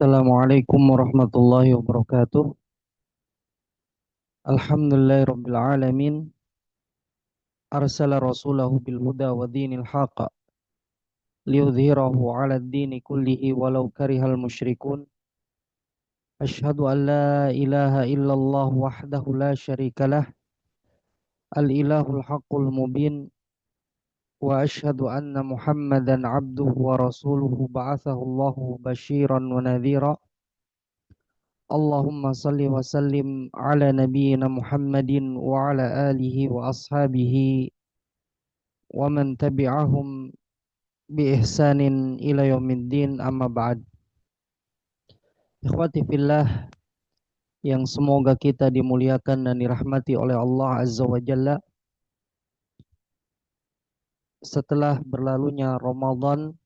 Assalamualaikum warahmatullahi wabarakatuh. Alhamdulillahirabbil alamin. Arsala rasulahu bil huda wa dinil haqq liyudhhirahu 'alad dini kullihi walau karihal musyrikun. Asyhadu an la ilaha illallah wahdahu la syarikalah al ilahul haqqul mubin wa asyhadu anna Muhammadan 'abduhu wa rasuluhu ba'athahu Allahu basyiran wa nadhira. Allahumma salli wa sallim ala nabiyyina Muhammadin wa ala alihi wa ashabihi wa man tabi'ahum bi ihsanin ila yaumiddin, amma ba'd. Ikhwati fillah yang semoga kita dimuliakan dan dirahmati oleh Allah Azza wa Jalla. Setelah berlalunya Ramadan,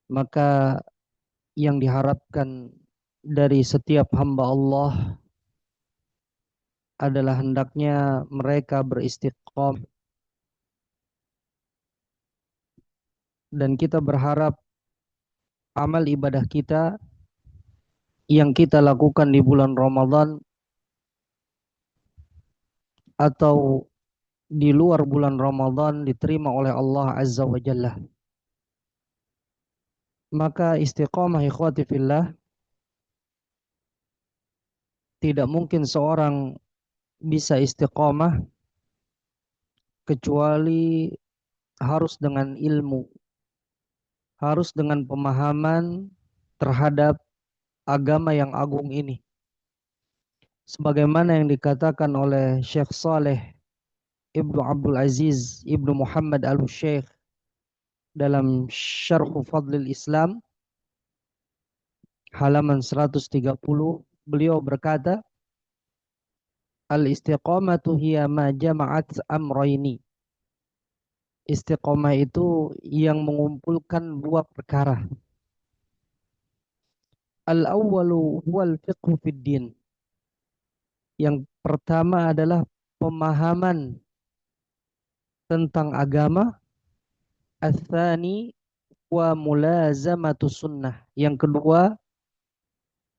maka yang diharapkan dari setiap hamba Allah adalah hendaknya mereka beristiqomah, dan kita berharap amal ibadah kita yang kita lakukan di bulan Ramadan atau di luar bulan Ramadan diterima oleh Allah Azza wa Jalla. Maka istiqomah, ikhwati fillah, tidak mungkin seorang bisa istiqomah kecuali harus dengan ilmu, harus dengan pemahaman terhadap agama yang agung ini. Sebagaimana yang dikatakan oleh Syekh Saleh Ibnu Abdul Aziz Ibnu Muhammad Al-Syekh dalam Syarh Fadlil Islam halaman 130, beliau berkata, al-istiqamatu hiya ma jama'at amrayni. Istiqamah itu yang mengumpulkan dua perkara. Al-awwalu huwal fiqhu fid din. Yang pertama adalah pemahaman tentang agama. Ats-tsani wa mulazamatu sunnah. Yang kedua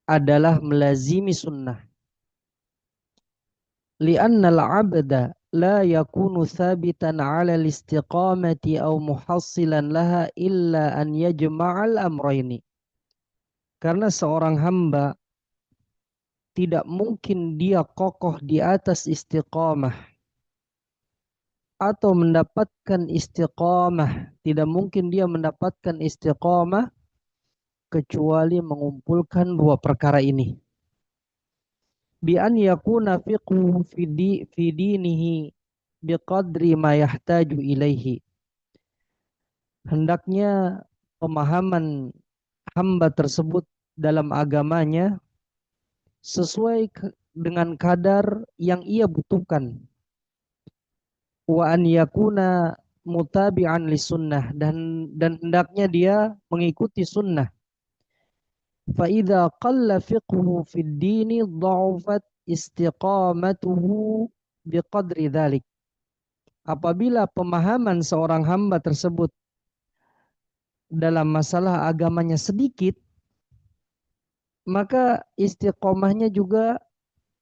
adalah melazimi sunnah. Li'anna al-'abda la yakunu thabitan 'ala al-istiqamati aw muhassilan laha illa an yajma'al amrayni. Karena seorang hamba tidak mungkin dia kokoh di atas istiqamah atau mendapatkan istiqamah, tidak mungkin dia mendapatkan istiqamah kecuali mengumpulkan dua perkara ini. Bi an yakuna fiqhu fi dinihi biqadri ma yahtaju ilaihi. Hendaknya pemahaman hamba tersebut dalam agamanya sesuai dengan kadar yang ia butuhkan. Wa an yakuna mutabi'an li sunnah, dan hendaknya dia mengikuti sunnah. Fa idza qalla fiqhu fid dini dha'ufat istiqamatuhu biqadri dzalik. Apabila pemahaman seorang hamba tersebut dalam masalah agamanya sedikit, maka istiqomahnya juga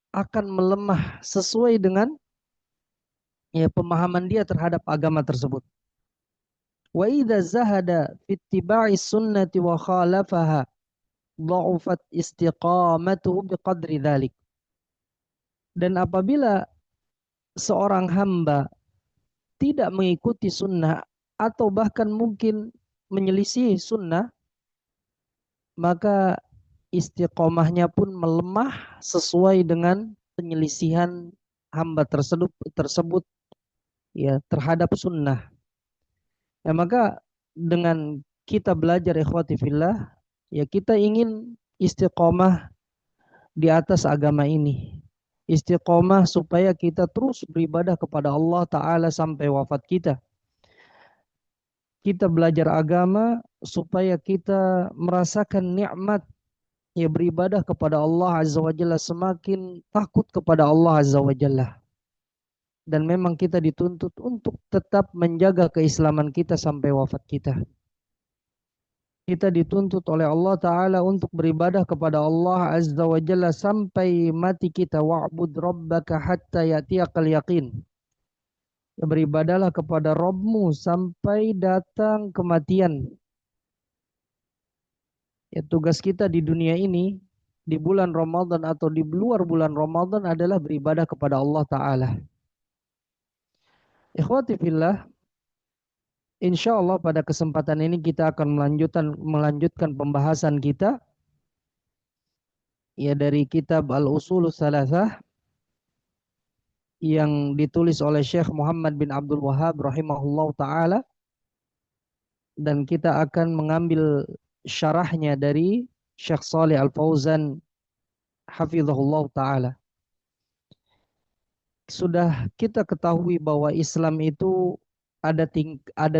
akan melemah sesuai dengan pemahaman dia terhadap agama tersebut. Wa idza zahada fi ittiba'i sunnati wa khalafaha dha'ufat istiqamatuhu biqadri dzalik. Dan apabila seorang hamba tidak mengikuti sunnah atau bahkan mungkin menyelisih sunnah, maka istiqomahnya pun melemah sesuai dengan penyelisihan hamba tersebut terhadap sunnah. Maka dengan kita belajar, ikhwati fillah, kita ingin istiqomah di atas agama ini. Istiqomah supaya kita terus beribadah kepada Allah Ta'ala sampai wafat kita. Kita belajar agama supaya kita merasakan nikmat beribadah kepada Allah Azza wa Jalla, semakin takut kepada Allah Azza wa Jalla. Dan memang kita dituntut untuk tetap menjaga keislaman kita sampai wafat kita. Kita dituntut oleh Allah Ta'ala untuk beribadah kepada Allah Azza wa Jalla sampai mati kita. Wa'bud rabbaka hatta ya'tiyakal yaqin. Ya, beribadahlah kepada Rabbmu sampai datang kematian. Ya, tugas kita di dunia ini, di bulan Ramadan atau di luar bulan Ramadan adalah beribadah kepada Allah Ta'ala. Ikhwati fillah, insya Allah pada kesempatan ini kita akan melanjutkan pembahasan kita ya dari kitab Al-Usul Salasah yang ditulis oleh Syekh Muhammad bin Abdul Wahhab rahimahullah taala, dan kita akan mengambil syarahnya dari Syekh Saleh Al Fauzan hafizahullah taala. Sudah kita ketahui bahwa Islam itu ada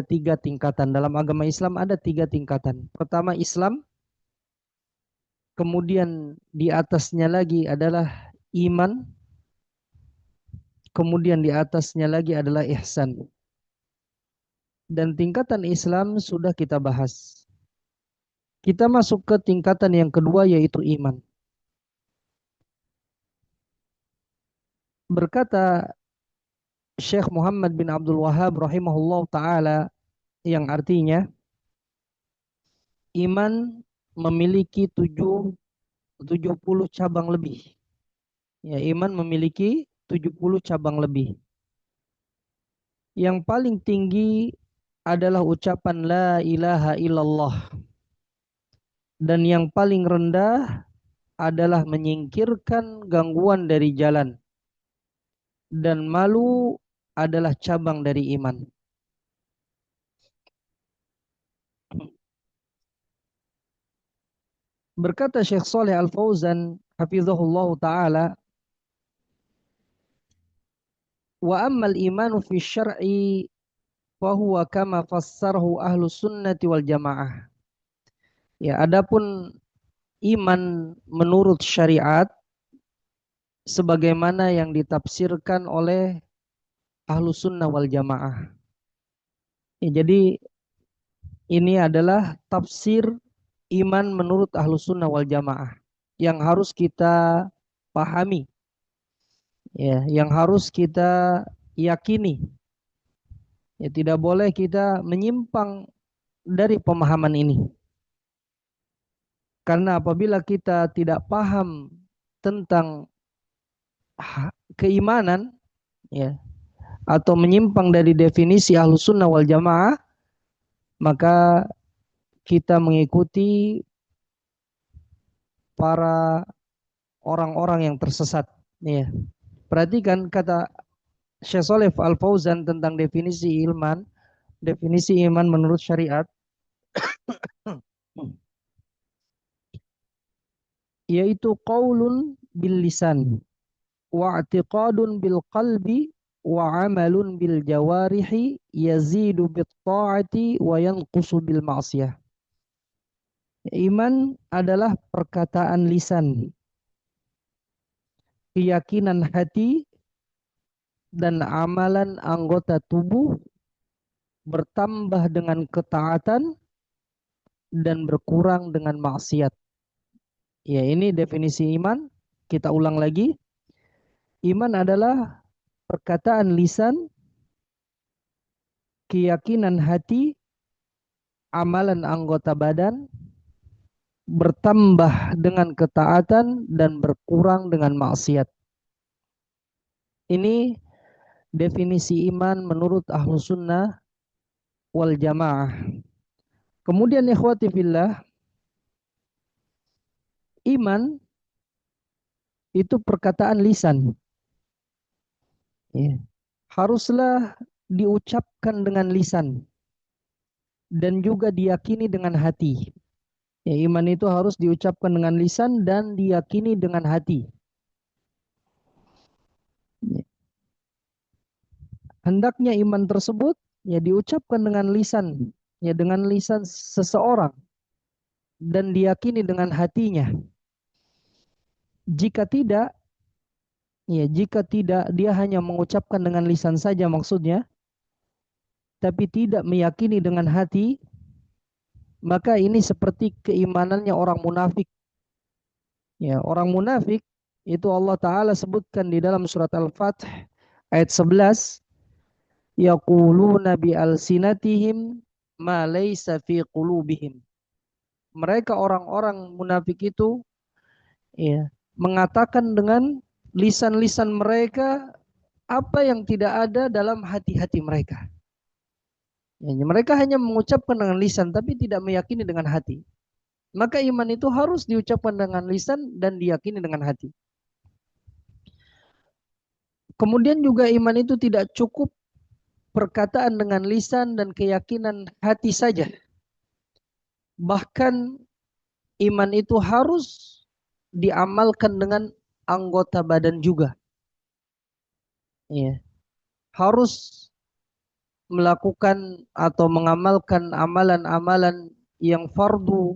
tiga tingkatan. Dalam agama Islam ada tiga tingkatan. Pertama Islam, kemudian di atasnya lagi adalah iman, kemudian di atasnya lagi adalah ihsan. Dan tingkatan Islam sudah kita bahas. Kita masuk ke tingkatan yang kedua yaitu iman. Berkata Syekh Muhammad bin Abdul Wahhab rahimahullah taala, yang artinya iman memiliki 70 cabang lebih. Ya, iman memiliki 70 cabang lebih. Yang paling tinggi adalah ucapan la ilaha illallah. Dan yang paling rendah adalah menyingkirkan gangguan dari jalan. Dan malu adalah cabang dari iman. Berkata Syekh Saleh Al Fauzan hafizahullah taala, wa ammal imanu fi syar'i fa huwa kama fassarahu ahlus sunnati wal jamaah. Ya, adapun iman menurut syariat sebagaimana yang ditafsirkan oleh ahlus sunnah wal jamaah. Ya, jadi ini adalah tafsir iman menurut ahlus sunnah wal jamaah yang harus kita pahami, ya, yang harus kita yakini. Ya, tidak boleh kita menyimpang dari pemahaman ini. Karena apabila kita tidak paham tentang keimanan, ya, atau menyimpang dari definisi Ahlus Sunnah wal Jamaah, maka kita mengikuti para orang-orang yang tersesat. Ya. Perhatikan kata Syekh Shalih Al Fauzan tentang definisi iman menurut syariat, yaitu qaulun bil lisan wa i'tiqadun bil qalbi wa amalun bil jawarihi yazidu bit ta'ati wa yanqusu bil ma'siyah. Iman adalah perkataan lisan, keyakinan hati, dan amalan anggota tubuh bertambah dengan ketaatan dan berkurang dengan maksiat. Ya, ini definisi iman. Kita ulang lagi. Iman adalah perkataan lisan, keyakinan hati, amalan anggota badan, bertambah dengan ketaatan dan berkurang dengan maksiat. Ini definisi iman menurut Ahlus Sunnah wal Jamaah. Kemudian ikhwati fillah, iman itu perkataan lisan. Ya. Haruslah diucapkan dengan lisan dan juga diyakini dengan hati. Ya, iman itu harus diucapkan dengan lisan dan diyakini dengan hati. Ya. Hendaknya iman tersebut ya diucapkan dengan lisan, ya dengan lisan seseorang dan diyakini dengan hatinya. Jika tidak, ya jika tidak dia hanya mengucapkan dengan lisan saja maksudnya, tapi tidak meyakini dengan hati, maka ini seperti keimanannya orang munafik. Ya, orang munafik itu Allah Ta'ala sebutkan di dalam surat Al-Fath ayat 11, yaquluna bi alsinatihim ma laysa fi qulubihim. Mereka orang-orang munafik itu ya, mengatakan dengan lisan-lisan mereka apa yang tidak ada dalam hati-hati mereka. Ya, mereka hanya mengucapkan dengan lisan tapi tidak meyakini dengan hati. Maka iman itu harus diucapkan dengan lisan dan diyakini dengan hati. Kemudian juga iman itu tidak cukup perkataan dengan lisan dan keyakinan hati saja. Bahkan iman itu harus diamalkan dengan anggota badan juga. Ya, harus melakukan atau mengamalkan amalan-amalan yang fardu,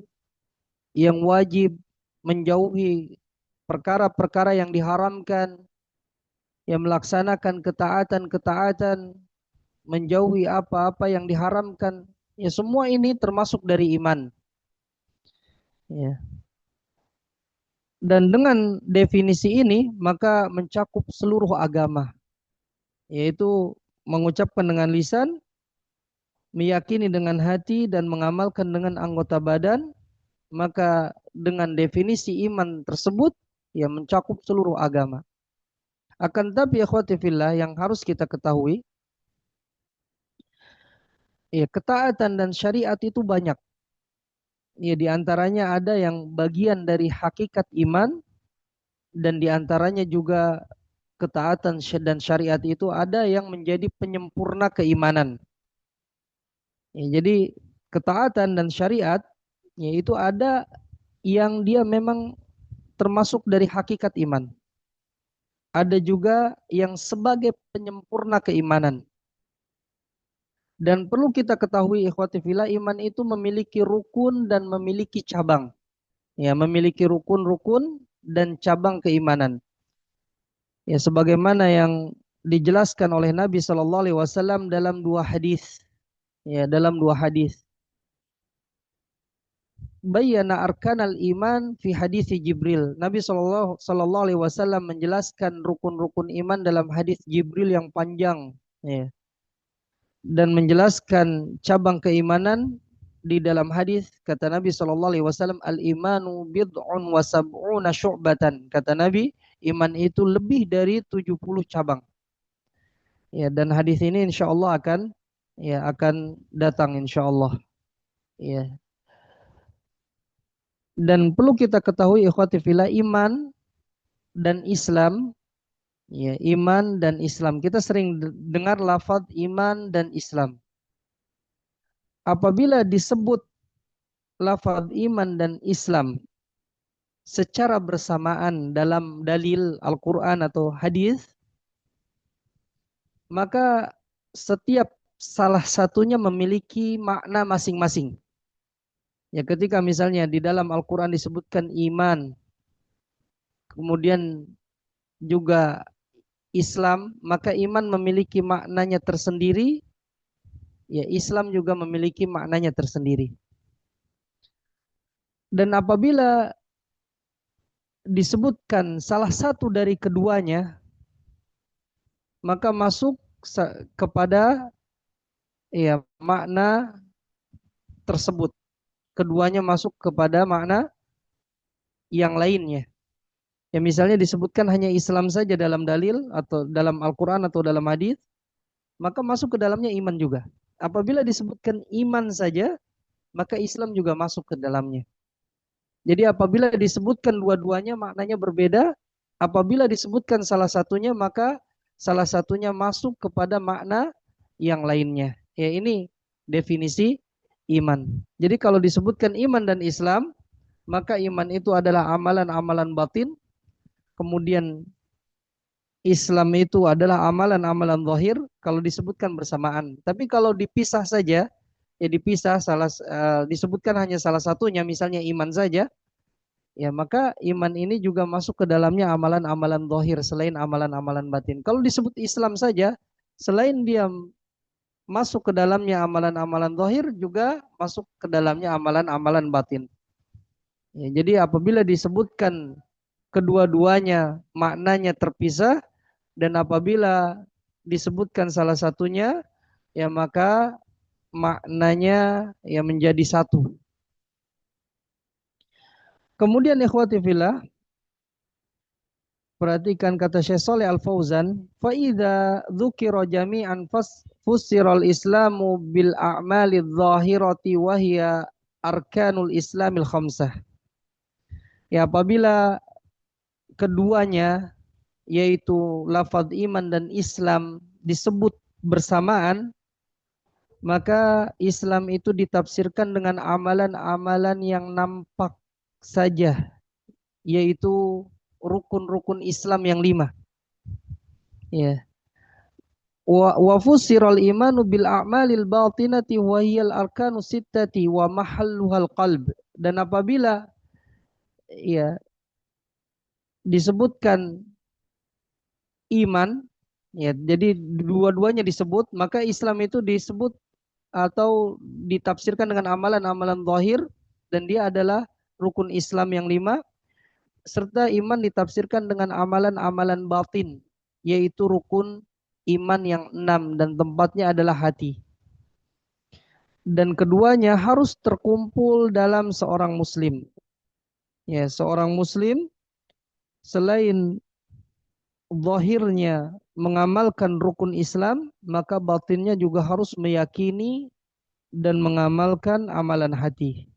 yang wajib, menjauhi perkara-perkara yang diharamkan, yang melaksanakan ketaatan-ketaatan, menjauhi apa-apa yang diharamkan. Ya, semua ini termasuk dari iman. Ya. Dan dengan definisi ini maka mencakup seluruh agama, yaitu mengucapkan dengan lisan, meyakini dengan hati dan mengamalkan dengan anggota badan. Maka dengan definisi iman tersebut ya mencakup seluruh agama. Akan tapi ikhwati fillah yang harus kita ketahui, ya ketaatan dan syariat itu banyak. Ya di antaranya ada yang bagian dari hakikat iman, dan di antaranya juga ketaatan dan syariat itu ada yang menjadi penyempurna keimanan. Ya, jadi ketaatan dan syariat yaitu ada yang dia memang termasuk dari hakikat iman. Ada juga yang sebagai penyempurna keimanan. Dan perlu kita ketahui ikhwati fillah, iman itu memiliki rukun dan memiliki cabang. Ya, memiliki rukun-rukun dan cabang keimanan. Ya, sebagaimana yang dijelaskan oleh Nabi Shallallahu Alaihi Wasallam dalam dua hadis. Ya, dalam dua hadis. Bayyana arkanal iman fi hadis Jibril. Nabi Shallallahu Alaihi Wasallam menjelaskan rukun-rukun iman dalam hadis Jibril yang panjang. Ya. Dan menjelaskan cabang keimanan di dalam hadis, kata Nabi Shallallahu Alaihi Wasallam, al imanu bid'un wa sab'una syu'batan. Kata Nabi, iman itu lebih dari 70 cabang. Ya, dan hadis ini insya Allah akan datang insya Allah. Ya. Dan perlu kita ketahui ikhwati fillah, iman dan Islam, ya, iman dan Islam. Kita sering dengar lafaz iman dan Islam. Apabila disebut lafaz iman dan Islam secara bersamaan dalam dalil Al-Quran atau hadis, maka setiap salah satunya memiliki makna masing-masing. Ya, ketika misalnya di dalam Al-Quran disebutkan iman, kemudian juga Islam, maka iman memiliki maknanya tersendiri, ya Islam juga memiliki maknanya tersendiri. Dan apabila disebutkan salah satu dari keduanya, maka masuk kepada ya makna tersebut. Keduanya masuk kepada makna yang lainnya. Ya misalnya disebutkan hanya Islam saja dalam dalil atau dalam Al-Quran atau dalam hadis, maka masuk ke dalamnya iman juga. Apabila disebutkan iman saja, maka Islam juga masuk ke dalamnya. Jadi apabila disebutkan dua-duanya maknanya berbeda, apabila disebutkan salah satunya maka salah satunya masuk kepada makna yang lainnya. Ya ini definisi iman. Jadi kalau disebutkan iman dan Islam, maka iman itu adalah amalan-amalan batin, kemudian Islam itu adalah amalan-amalan zahir kalau disebutkan bersamaan. Tapi kalau dipisah saja, ya dipisah disebutkan hanya salah satunya, misalnya iman saja, ya maka iman ini juga masuk ke dalamnya amalan-amalan zahir selain amalan-amalan batin. Kalau disebut Islam saja, selain dia masuk ke dalamnya amalan-amalan zahir, juga masuk ke dalamnya amalan-amalan batin. Ya, jadi apabila disebutkan kedua-duanya maknanya terpisah, dan apabila disebutkan salah satunya, ya maka maknanya ya menjadi satu. Kemudian ikhwati fillah, perhatikan kata Syekh Shalih Al Fauzan, fa idza dzukira jami'an fussiral islamu bil a'mali dzahirati wa hiya arkanul islamil khamsah. Ya, apabila keduanya yaitu lafaz iman dan Islam disebut bersamaan, maka Islam itu ditafsirkan dengan amalan-amalan yang nampak saja, yaitu rukun-rukun Islam yang 5. Ya. Wa fussiral imanu bil a'malil batinati wa hiyal arkanu sittati wa mahalluhal qalb. Dan apabila ya disebutkan iman, ya jadi dua-duanya disebut, maka Islam itu disebut atau ditafsirkan dengan amalan-amalan zahir, dan dia adalah rukun Islam yang 5, serta iman ditafsirkan dengan amalan-amalan batin, yaitu rukun iman yang 6, dan tempatnya adalah hati. Dan keduanya harus terkumpul dalam seorang muslim. Ya, seorang muslim selain zahirnya mengamalkan rukun Islam, maka batinnya juga harus meyakini dan mengamalkan amalan hati.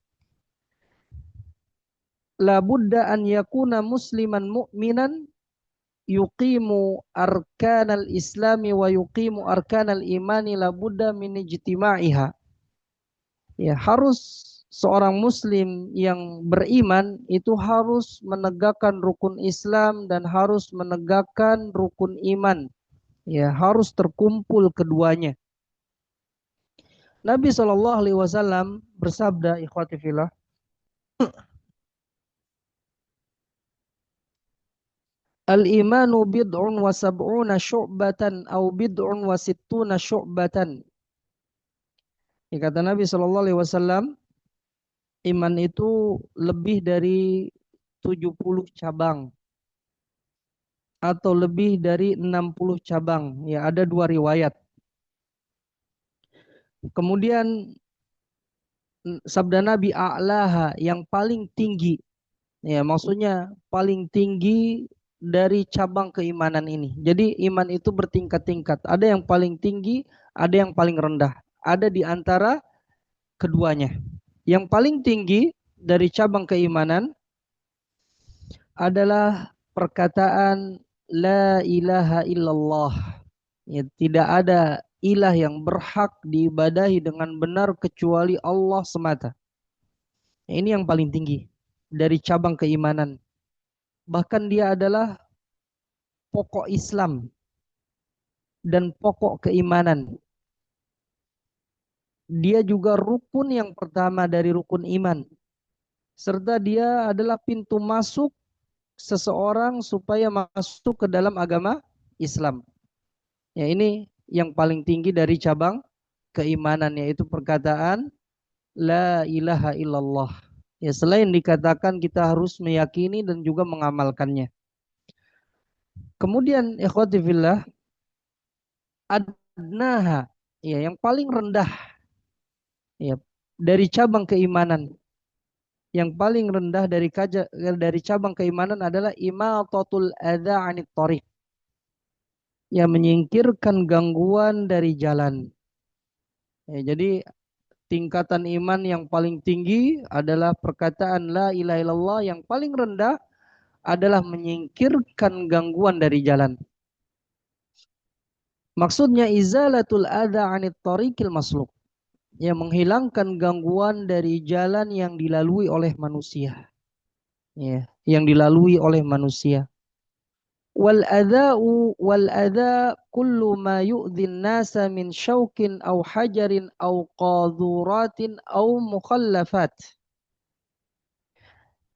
La budda an yakuna musliman mu'minan yuqimu arkanal islami wa yuqimu arkanal imani, la budda min ijtima'iha. Ya, harus seorang muslim yang beriman itu harus menegakkan rukun Islam dan harus menegakkan rukun iman. Ya, harus terkumpul keduanya. Nabi SAW bersabda, ikhwati fillah, al-imanu bid'un wa sab'una syu'batan au bid'un wa sittuna syu'batan. Ya, kata Nabi SAW, iman itu lebih dari 70 cabang atau lebih dari 60 cabang. Ya, ada dua riwayat. Kemudian sabda Nabi, a'laha, yang paling tinggi. Ya, maksudnya paling tinggi dari cabang keimanan ini. Jadi iman itu bertingkat-tingkat. Ada yang paling tinggi, ada yang paling rendah. Ada di antara keduanya. Yang paling tinggi dari cabang keimanan adalah perkataan la ilaha illallah. Ya, tidak ada ilah yang berhak diibadahi dengan benar kecuali Allah semata. Ya, ini yang paling tinggi dari cabang keimanan. Bahkan dia adalah pokok Islam dan pokok keimanan. Dia juga rukun yang pertama dari rukun iman. Serta dia adalah pintu masuk seseorang supaya masuk ke dalam agama Islam. Ya, ini yang paling tinggi dari cabang keimanan, yaitu perkataan la ilaha illallah. Ya, selain dikatakan, kita harus meyakini dan juga mengamalkannya. Kemudian ikhwati fillah, adnaha, ya yang paling rendah, ya dari cabang keimanan. Yang paling rendah dari cabang keimanan adalah imatatul adza 'anit thariq. Yang menyingkirkan gangguan dari jalan. Ya, jadi tingkatan iman yang paling tinggi adalah perkataan la ilaha illallah, yang paling rendah adalah menyingkirkan gangguan dari jalan. Maksudnya izalatul adza 'anit thariqil masluk. Yang menghilangkan gangguan dari jalan yang dilalui oleh manusia. Ya, yang dilalui oleh manusia. Wal adza kullu ma yu'dhin nasa min syaukin aw hajarin aw qadhuratin aw mukhallafat.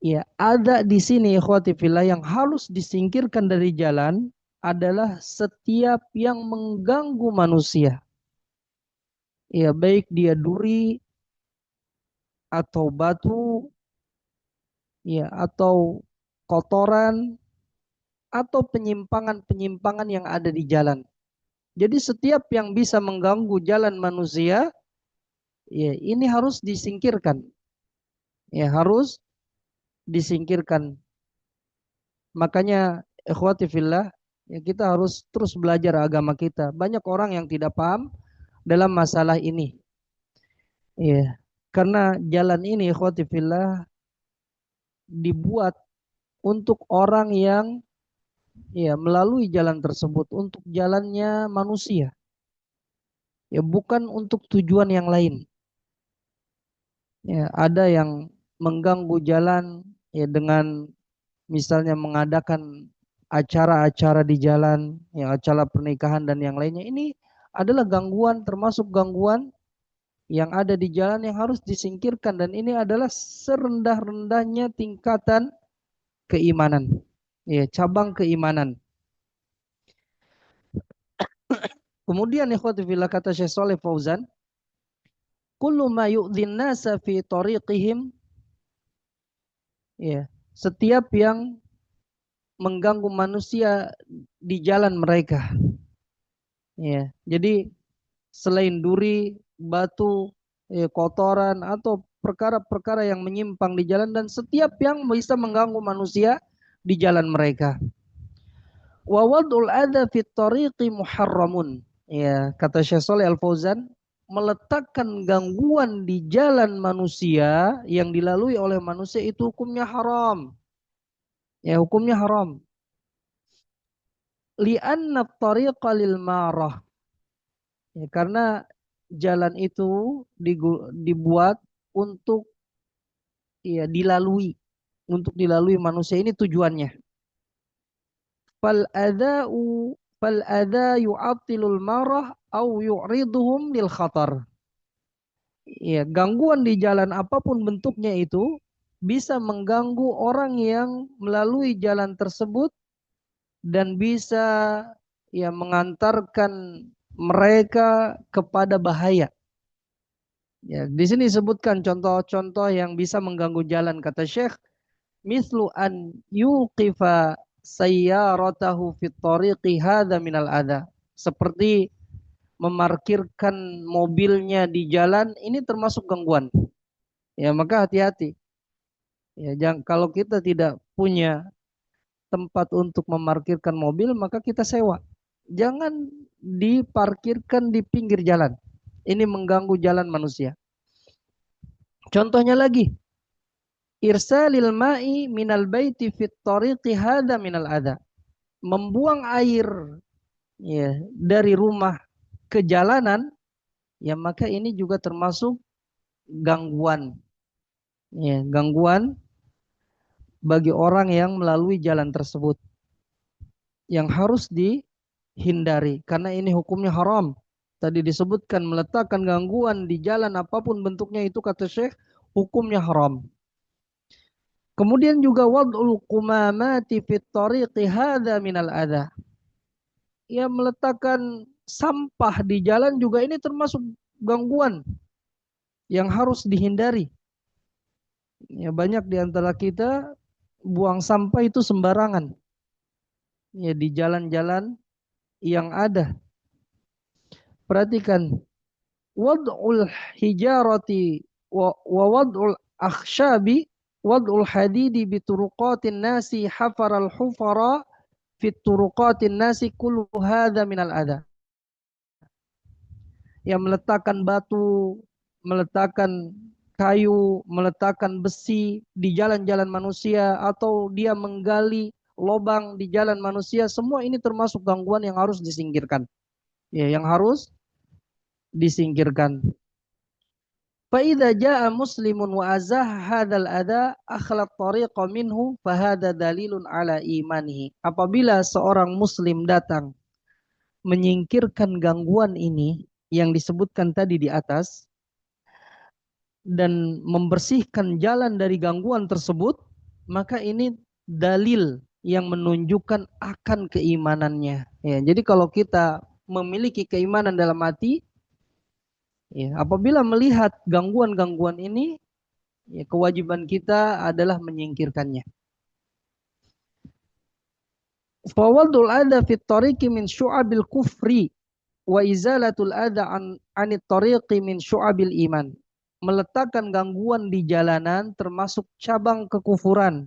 Ya, ada di sini ikhwati fillah yang harus disingkirkan dari jalan adalah setiap yang mengganggu manusia. Ya baik dia duri atau batu, ya atau kotoran atau penyimpangan-penyimpangan yang ada di jalan. Jadi setiap yang bisa mengganggu jalan manusia, ya ini harus disingkirkan. Ya harus disingkirkan. Makanya ikhwati fillah, ya kita harus terus belajar agama kita. Banyak orang yang tidak paham dalam masalah ini. Ya, karena jalan ini ikhwati fillah dibuat untuk orang yang ya melalui jalan tersebut untuk jalannya manusia. Ya bukan untuk tujuan yang lain. Ya, ada yang mengganggu jalan ya dengan misalnya mengadakan acara-acara di jalan, ya acara pernikahan dan yang lainnya. Ini adalah gangguan termasuk gangguan yang ada di jalan yang harus disingkirkan dan ini adalah serendah-rendahnya tingkatan keimanan. Ya, cabang keimanan. Kemudian ikhwati fillah kata Syekh Saleh Fauzan, kullu ma yu'dhin nasa fi tariqihim, ya, setiap yang mengganggu manusia di jalan mereka. Ya, jadi selain duri, batu, kotoran atau perkara-perkara yang menyimpang di jalan dan setiap yang bisa mengganggu manusia di jalan mereka. Wa wad'ul adza fit tariqi muharramun. Ya, kata Syekh Shalih Al Fauzan, meletakkan gangguan di jalan manusia yang dilalui oleh manusia itu hukumnya haram. Ya, hukumnya haram. Li'anna tariqa lil marah. Ya, karena jalan itu dibuat untuk ya dilalui, untuk dilalui manusia ini tujuannya. Fal adza yu'attilul marah au yu'riduhum lil khatar. Ya, gangguan di jalan apapun bentuknya itu bisa mengganggu orang yang melalui jalan tersebut dan bisa ya mengantarkan mereka kepada bahaya. Ya, di sini disebutkan contoh-contoh yang bisa mengganggu jalan kata Syekh, mislu an yuqifa sayyaratahu fit tariqi hadza minal adha. Seperti memarkirkan mobilnya di jalan ini termasuk gangguan. Ya, maka hati-hati. Ya, jangan kalau kita tidak punya tempat untuk memarkirkan mobil, maka kita sewa. Jangan diparkirkan di pinggir jalan. Ini mengganggu jalan manusia. Contohnya lagi, irsalil ma'i minal baiti fit tariqi hadza minal adha. Membuang air ya dari rumah ke jalanan, ya maka ini juga termasuk gangguan. Ya, gangguan bagi orang yang melalui jalan tersebut yang harus dihindari karena ini hukumnya haram. Tadi disebutkan meletakkan gangguan di jalan apapun bentuknya itu kata Syekh hukumnya haram. Kemudian juga wad'ul qumamati fit tariqi hadza minal adha. Ya meletakkan sampah di jalan juga ini termasuk gangguan yang harus dihindari. Ya banyak di antara kita buang sampah itu sembarangan. Ya di jalan-jalan yang ada. Perhatikan wad'ul hijarati wa wad'ul akhshabi wad'ul hadidi bituruqatin nasi hafaral hufara fit turuqatin nasi kullu hadza minal adha. Yang meletakkan batu, meletakkan kayu, meletakkan besi di jalan-jalan manusia atau dia menggali lubang di jalan manusia, semua ini termasuk gangguan yang harus disingkirkan. Ya, yang harus disingkirkan. فإذا جاء مسلم وأزاح هذا الأذى أخلى الطريق منه فهذا دليل على إيمانه. Apabila seorang muslim datang menyingkirkan gangguan ini yang disebutkan tadi di atas dan membersihkan jalan dari gangguan tersebut, maka ini dalil yang menunjukkan akan keimanannya. Ya, jadi kalau kita memiliki keimanan dalam hati, Ya, apabila melihat gangguan-gangguan ini, ya, kewajiban kita adalah menyingkirkannya. Fawadul adha fit tariqi min syu'abil kufri wa izalatul adha anit tariqi min syu'abil iman. Meletakkan gangguan di jalanan termasuk cabang kekufuran.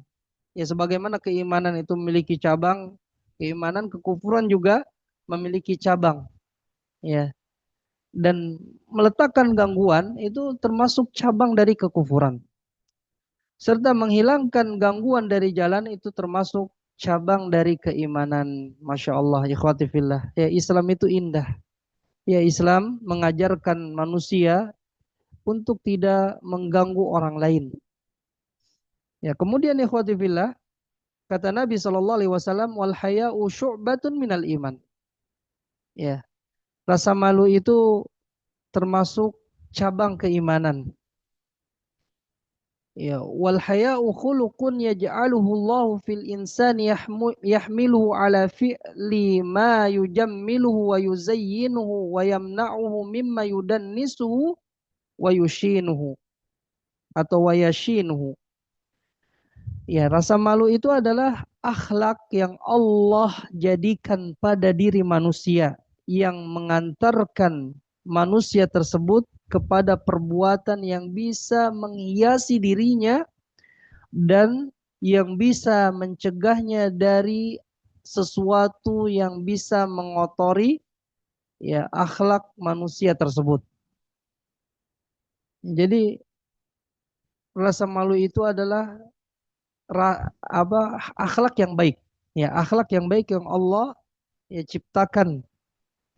Ya, sebagaimana keimanan itu memiliki cabang, keimanan kekufuran juga memiliki cabang. Ya, dan meletakkan gangguan itu termasuk cabang dari kekufuran. Serta menghilangkan gangguan dari jalan itu termasuk cabang dari keimanan. Masya Allah, ikhwati fillah. Ya, Islam itu indah. Ya, Islam mengajarkan manusia untuk tidak mengganggu orang lain. Ya, kemudian ikhwati fillah, kata Nabi SAW, wal haya'u syu'batun minal iman. Ya, rasa malu itu termasuk cabang keimanan. Ya, wal haya'u khuluqun yaj'aluhu Allah fil insani yahmiluhu ala fi'li ma yujammiluhu wa yuzayyinuhu wa yamna'uhu mimma yudannisuhu wa yushinuhu atau wa yashinuhu. Ya, rasa malu itu adalah akhlak yang Allah jadikan pada diri manusia yang mengantarkan manusia tersebut kepada perbuatan yang bisa menghiasi dirinya dan yang bisa mencegahnya dari sesuatu yang bisa mengotori ya akhlak manusia tersebut. Jadi rasa malu itu adalah akhlak yang baik. Ya, akhlak yang baik yang Allah ya ciptakan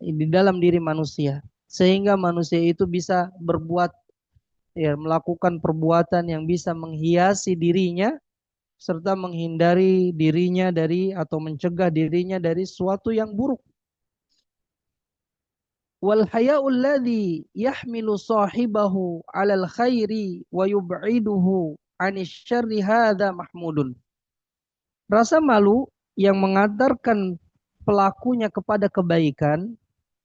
di dalam diri manusia sehingga manusia itu bisa berbuat ya melakukan perbuatan yang bisa menghiasi dirinya serta menghindari dirinya dari atau mencegah dirinya dari sesuatu yang buruk. Wal haya'ul ladzi yahmilu sahibahu 'alal khairi wa yub'iduhu 'anil syarri hadza mahmudun. Rasa malu yang mengantarkan pelakunya kepada kebaikan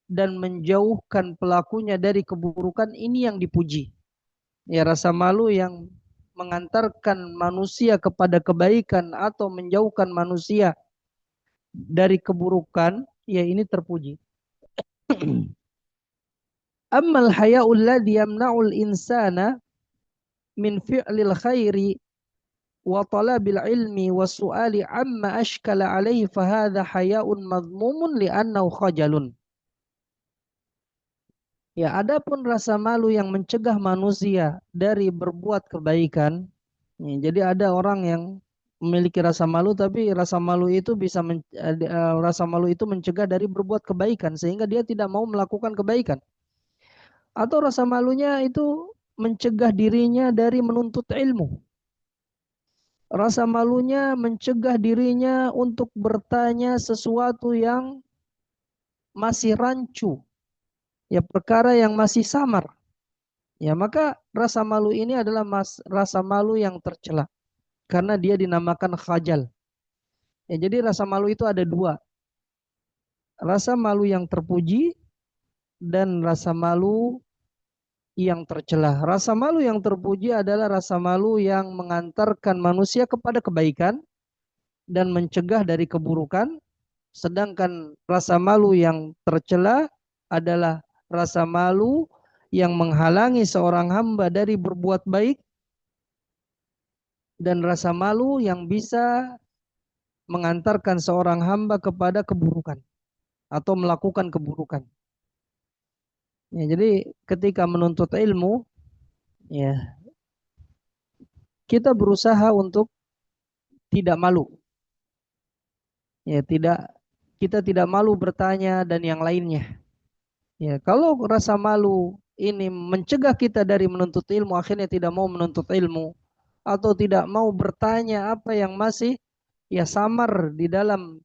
dan menjauhkan pelakunya dari keburukan ini yang dipuji. Ya, rasa malu yang mengantarkan manusia kepada kebaikan atau menjauhkan manusia dari keburukan, ya ini terpuji. Ammal haya'ul ladzi yamna'ul insana min fi'lil khairi wa talabil ilmi wa su'ali amma ashkala alaihi fahadha haya'un madhmumun li'annahu khajalun. Ya, adapun rasa malu yang mencegah manusia dari berbuat kebaikan. Ya, jadi ada orang yang memiliki rasa malu tapi rasa malu itu rasa malu itu mencegah dari berbuat kebaikan sehingga dia tidak mau melakukan kebaikan. Atau rasa malunya itu mencegah dirinya dari menuntut ilmu. Rasa malunya mencegah dirinya untuk bertanya sesuatu yang masih rancu, ya perkara yang masih samar. Ya, maka rasa malu ini adalah rasa malu yang tercela karena dia dinamakan khajal. Ya, jadi rasa malu itu ada dua. Rasa malu yang terpuji dan rasa malu yang tercela. Rasa malu yang terpuji adalah rasa malu yang mengantarkan manusia kepada kebaikan dan mencegah dari keburukan. Sedangkan rasa malu yang tercela adalah rasa malu yang menghalangi seorang hamba dari berbuat baik dan rasa malu yang bisa mengantarkan seorang hamba kepada keburukan atau melakukan keburukan. Ya, jadi ketika menuntut ilmu, ya kita berusaha untuk tidak malu. Ya, kita tidak malu bertanya dan yang lainnya. Ya, kalau rasa malu ini mencegah kita dari menuntut ilmu, akhirnya tidak mau menuntut ilmu atau tidak mau bertanya apa yang masih ya samar di dalam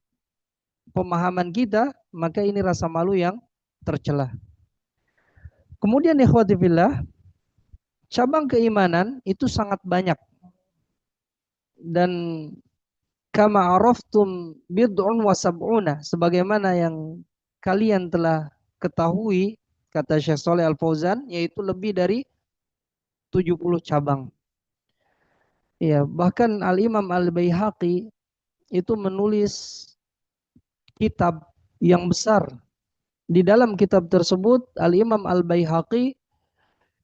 pemahaman kita, maka ini rasa malu yang tercela. Kemudian ikhwati fillah, cabang keimanan itu sangat banyak dan kama araftum bid'un wa sab'una, sebagaimana yang kalian telah ketahui kata Syekh Shalih Al Fauzan, yaitu lebih dari 70 cabang. Ya, bahkan Al Imam Al Baihaqi itu menulis kitab yang besar. Di dalam kitab tersebut Al Imam Al Baihaqi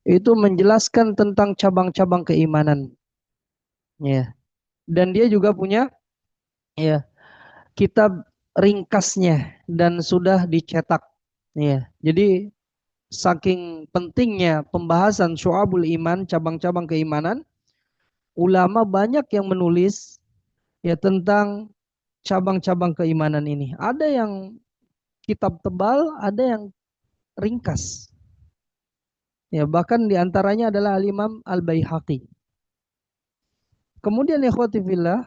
itu menjelaskan tentang cabang-cabang keimanan. Ya. Dan dia juga punya ya kitab ringkasnya dan sudah dicetak. Ya. Jadi saking pentingnya pembahasan syu'abul iman, cabang-cabang keimanan, ulama banyak yang menulis ya tentang cabang-cabang keimanan ini. Ada yang kitab tebal, ada yang ringkas. Ya, bahkan diantaranya adalah Al-Imam Al-Baihaqi. Kemudian ikhwati fillah,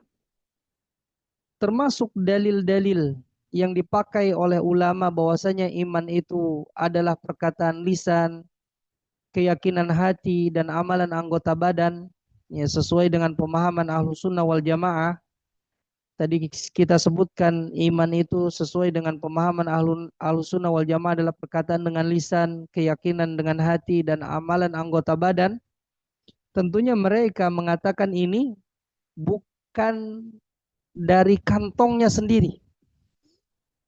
termasuk dalil-dalil yang dipakai oleh ulama bahwasanya iman itu adalah perkataan lisan, keyakinan hati dan amalan anggota badan, ya sesuai dengan pemahaman Ahlus Sunnah wal Jamaah. Tadi kita sebutkan iman itu sesuai dengan pemahaman Ahlus Sunnah wal Jamaah adalah perkataan dengan lisan, keyakinan dengan hati dan amalan anggota badan. Tentunya mereka mengatakan ini bukan dari kantongnya sendiri,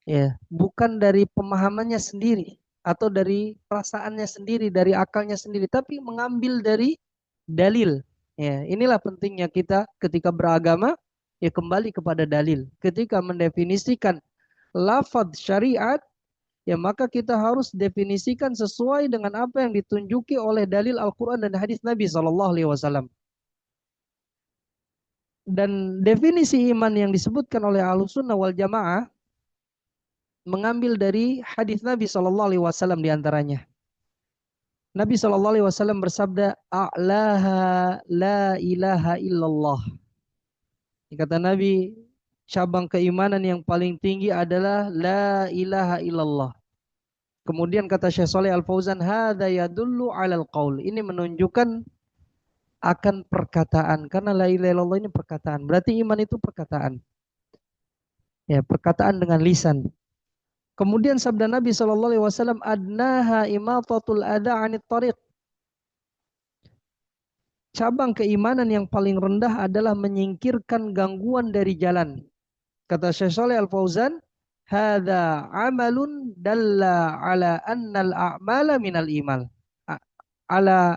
ya, bukan dari pemahamannya sendiri atau dari perasaannya sendiri, dari akalnya sendiri, tapi mengambil dari dalil. Ya, inilah pentingnya kita ketika beragama, ya kembali kepada dalil. Ketika mendefinisikan lafaz syariat, ya maka kita harus definisikan sesuai dengan apa yang ditunjuki oleh dalil Al-Quran dan hadis Nabi SAW. Dan definisi iman yang disebutkan oleh Ahlussunnah wal Jamaah mengambil dari hadis Nabi SAW diantaranya. Nabi SAW bersabda, "A'laha la ilaha illallah." Kata Nabi, cabang keimanan yang paling tinggi adalah la ilaha illallah. Kemudian kata Syekh Shalih Al Fauzan, "Hadza yadullu 'alal qaul." Ini menunjukkan akan perkataan, karena la ilaha illallah ini perkataan. Berarti iman itu perkataan. Ya, perkataan dengan lisan. Kemudian sabda Nabi SAW, adnaha imatatul adha anit tariq. Cabang keimanan yang paling rendah adalah menyingkirkan gangguan dari jalan. Kata Syekh Shalih Al Fauzan, hadza amalun dalla ala annal a'mala minal iman. Ala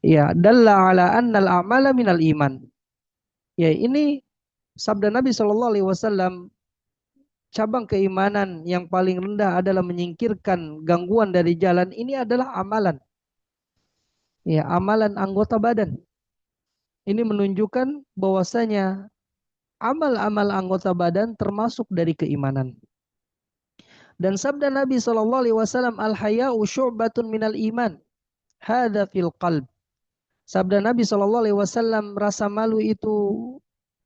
ya dalla ala annal a'mala minal iman. Ya, ini sabda Nabi SAW, cabang keimanan yang paling rendah adalah menyingkirkan gangguan dari jalan. Ini adalah amalan. Ya, amalan anggota badan. Ini menunjukkan bahwasanya amal-amal anggota badan termasuk dari keimanan. Dan sabda Nabi SAW, al-haya'u syu'batun minal iman. Hadza fil qalb. Sabda Nabi SAW, rasa malu itu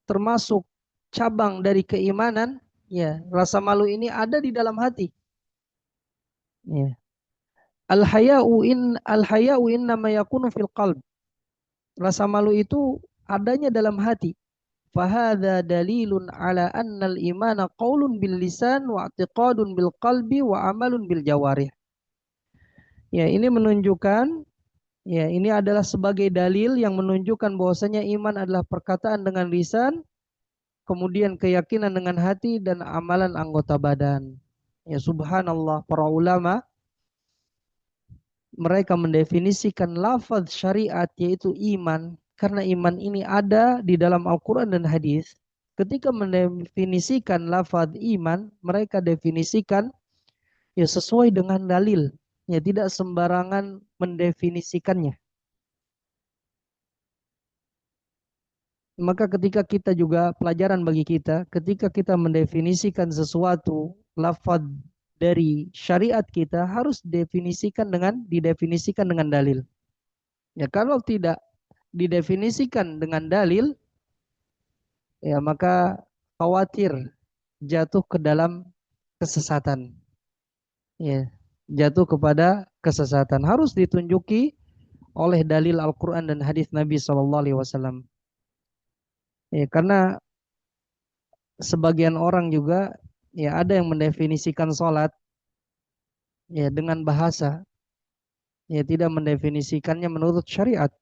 termasuk cabang dari keimanan. Ya, rasa malu ini ada di dalam hati. Ya. Al-haya'u innama yakunu fil qalb. Rasa malu itu adanya dalam hati. Fahadha dalilun ala annal imana qaulun bil lisan wa i'tiqadun bil qalbi wa amalun bil jawarih. Ya, ini menunjukkan, ya, ini adalah sebagai dalil yang menunjukkan bahwasanya iman adalah perkataan dengan lisan, kemudian keyakinan dengan hati dan amalan anggota badan. Ya, subhanallah, para ulama mereka mendefinisikan lafaz syariat yaitu iman, karena iman ini ada di dalam Al-Quran dan hadis. Ketika mendefinisikan lafaz iman, mereka definisikan ya sesuai dengan dalil, ya tidak sembarangan mendefinisikannya. Maka ketika kita juga pelajaran bagi kita, ketika kita mendefinisikan sesuatu lafaz dari syariat kita harus didefinisikan dengan dalil. Ya kalau tidak didefinisikan dengan dalil, ya maka khawatir jatuh ke dalam kesesatan. Ya, jatuh kepada kesesatan. Harus ditunjuki oleh dalil Al-Quran dan hadis Nabi SAW. Ya, karena sebagian orang juga ya ada yang mendefinisikan sholat ya dengan bahasa, ya tidak mendefinisikannya menurut syariat.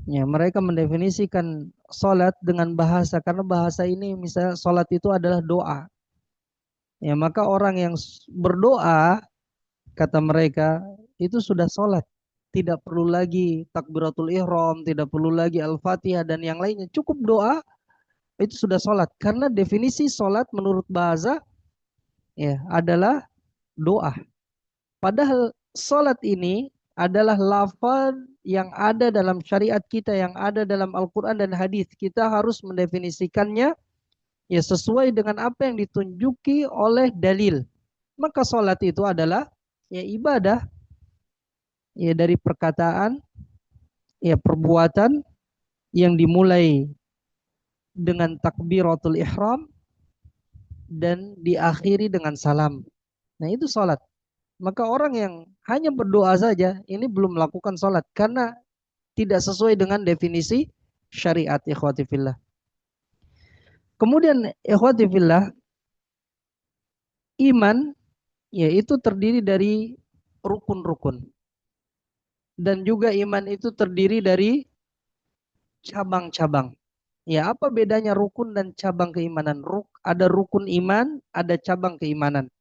Ya, mereka mendefinisikan salat dengan bahasa karena bahasa ini misalnya salat itu adalah doa. Ya, maka orang yang berdoa kata mereka itu sudah salat. Tidak perlu lagi takbiratul ihram, tidak perlu lagi al-fatihah dan yang lainnya. Cukup doa itu sudah salat. Karena definisi salat menurut bahasa ya adalah doa. Padahal salat ini adalah lafaz yang ada dalam syariat kita, yang ada dalam Al-Quran dan hadis. Kita harus mendefinisikannya ya sesuai dengan apa yang ditunjuki oleh dalil. Maka salat itu adalah ya ibadah ya dari perkataan, ya perbuatan yang dimulai dengan takbiratul ihram dan diakhiri dengan salam. Nah, itu salat. Maka orang yang hanya berdoa saja ini belum melakukan salat karena tidak sesuai dengan definisi syariat, ikhwati fillah. Kemudian ikhwati fillah, iman yaitu terdiri dari rukun-rukun dan juga iman itu terdiri dari cabang-cabang. Ya, apa bedanya rukun dan cabang keimanan? Ada rukun iman, ada cabang keimanan.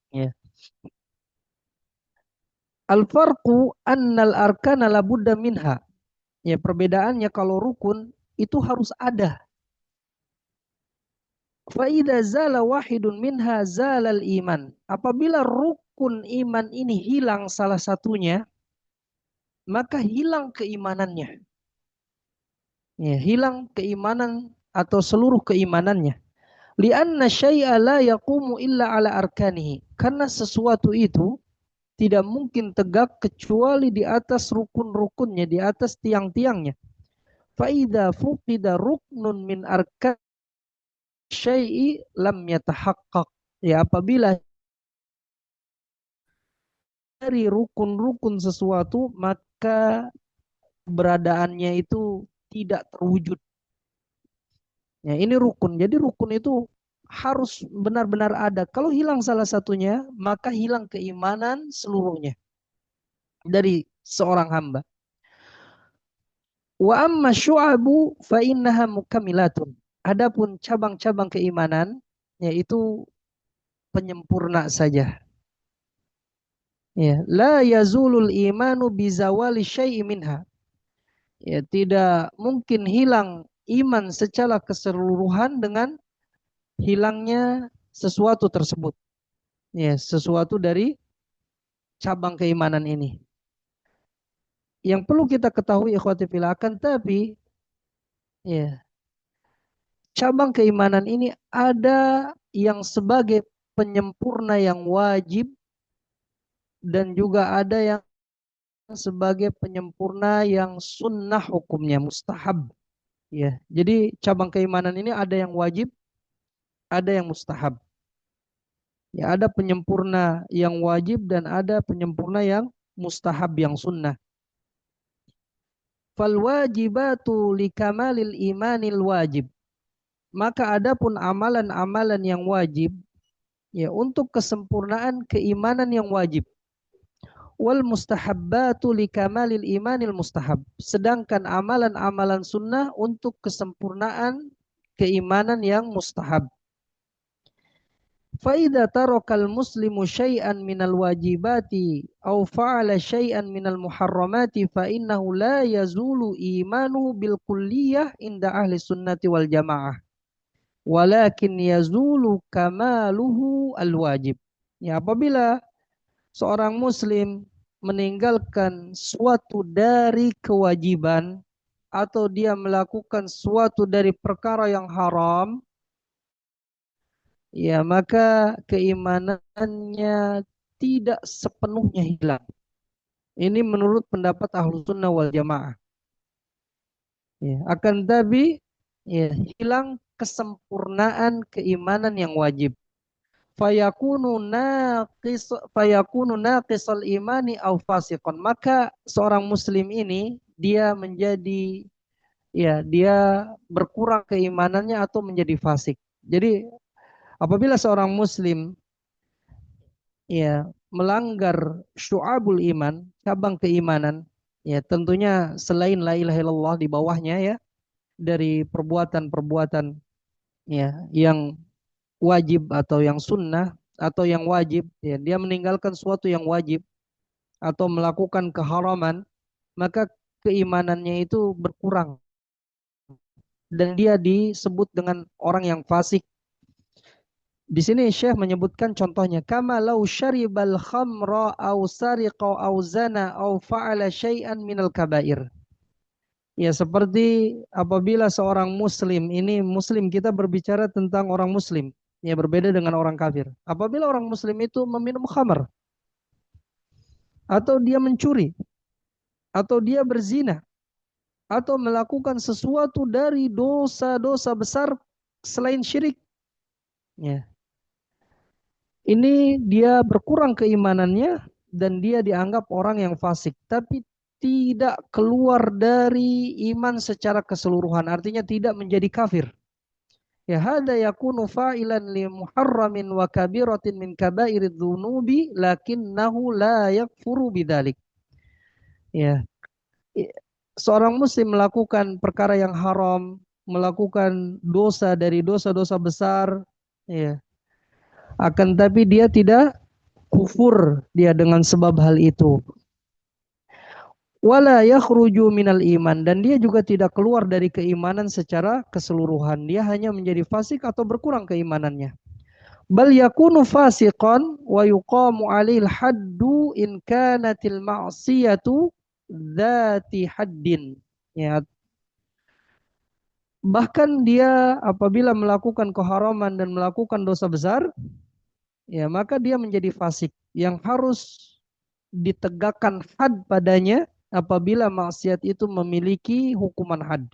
Ya. Al-farqu annal arkana labudda minha. Ya, perbedaannya kalau rukun itu harus ada. Fa'idha zala wahidun minha zalal iman. Apabila rukun iman ini hilang salah satunya, maka hilang keimanannya. Ya, hilang keimanan atau seluruh keimanannya. Lianna syai'a la yaqumu illa ala arkanihi. Karena sesuatu itu tidak mungkin tegak kecuali di atas rukun-rukunnya, di atas tiang-tiangnya. Fa'idha fuqida ruknun min arkan syai'i lam yatahaqqaq. Ya, apabila dari rukun-rukun sesuatu, maka keberadaannya itu tidak terwujud. Ya, ini rukun. Jadi rukun itu harus benar-benar ada. Kalau hilang salah satunya, maka hilang keimanan seluruhnya dari seorang hamba. Wa amma syu'abu fa innaha mukamilatun. Adapun cabang-cabang keimanan, yaitu penyempurna saja. Ya, la yazulul imanu bizawali syai'i minha. Ya, tidak mungkin hilang iman secara keseluruhan dengan hilangnya sesuatu tersebut. Ya, sesuatu dari cabang keimanan ini. Yang perlu kita ketahui ikhwati fillah akan tapi ya, cabang keimanan ini ada yang sebagai penyempurna yang wajib dan juga ada yang sebagai penyempurna yang sunnah hukumnya mustahab. Ya, jadi cabang keimanan ini ada yang wajib, ada yang mustahab. Ya, ada penyempurna yang wajib dan ada penyempurna yang mustahab yang sunnah. Fal wajibatu likamalil imanil wajib. Maka adapun amalan-amalan yang wajib ya untuk kesempurnaan keimanan yang wajib. Wal mustahabbatu likamalil imanil mustahab. Sedangkan amalan-amalan sunnah untuk kesempurnaan keimanan yang mustahab. فإذا ترك المسلم شيئا من الواجبات أو فعل شيئا من المحرمات فإنه لا يزول إيمانه بالكلية عند أهل السنة والجماعة ولكن يزول كماله الواجب. Ya, apabila seorang muslim meninggalkan suatu dari kewajiban atau dia melakukan suatu dari perkara yang haram, ya maka keimanannya tidak sepenuhnya hilang. Ini menurut pendapat ahlu sunnah wal jamaah. Ya, akan tapi ya, hilang kesempurnaan keimanan yang wajib. Fayakunu naqisal imani au fasiqon. Maka seorang muslim ini dia menjadi ya dia berkurang keimanannya atau menjadi fasik. Jadi apabila seorang muslim ya melanggar syu'abul iman, cabang keimanan, ya tentunya selain la ilaha illallah di bawahnya ya, dari perbuatan-perbuatan ya yang wajib atau yang sunnah atau yang wajib, ya dia meninggalkan suatu yang wajib atau melakukan keharaman, maka keimanannya itu berkurang dan dia disebut dengan orang yang fasik. Di sini Syekh menyebutkan contohnya, kama law syaribal khamra aw sariqa aw zana aw fa'ala syai'an minal kabair. Ya seperti apabila seorang muslim, ini muslim kita berbicara tentang orang muslim, ya berbeda dengan orang kafir. Apabila orang muslim itu meminum khamar atau dia mencuri atau dia berzina atau melakukan sesuatu dari dosa-dosa besar selain syirik, ya ini dia berkurang keimanannya dan dia dianggap orang yang fasik, tapi tidak keluar dari iman secara keseluruhan, artinya tidak menjadi kafir. Ya hada yakunu fa'ilan li muharramin wa kabiratin min kabairid dzunubi lakinnahu la yakfuru bidzalik. Ya, seorang muslim melakukan perkara yang haram, melakukan dosa dari dosa-dosa besar, ya. Akan tapi dia tidak kufur dia dengan sebab hal itu. Wala yakhruju minal iman, dan dia juga tidak keluar dari keimanan secara keseluruhan. Dia hanya menjadi fasik atau berkurang keimanannya. Bal yakunu fasiqan wa yuqamu alil haddu in kanatil ma'siyatu dzati haddin. Ya, bahkan dia apabila melakukan keharaman dan melakukan dosa besar, ya maka dia menjadi fasik yang harus ditegakkan had padanya apabila maksiat itu memiliki hukuman had.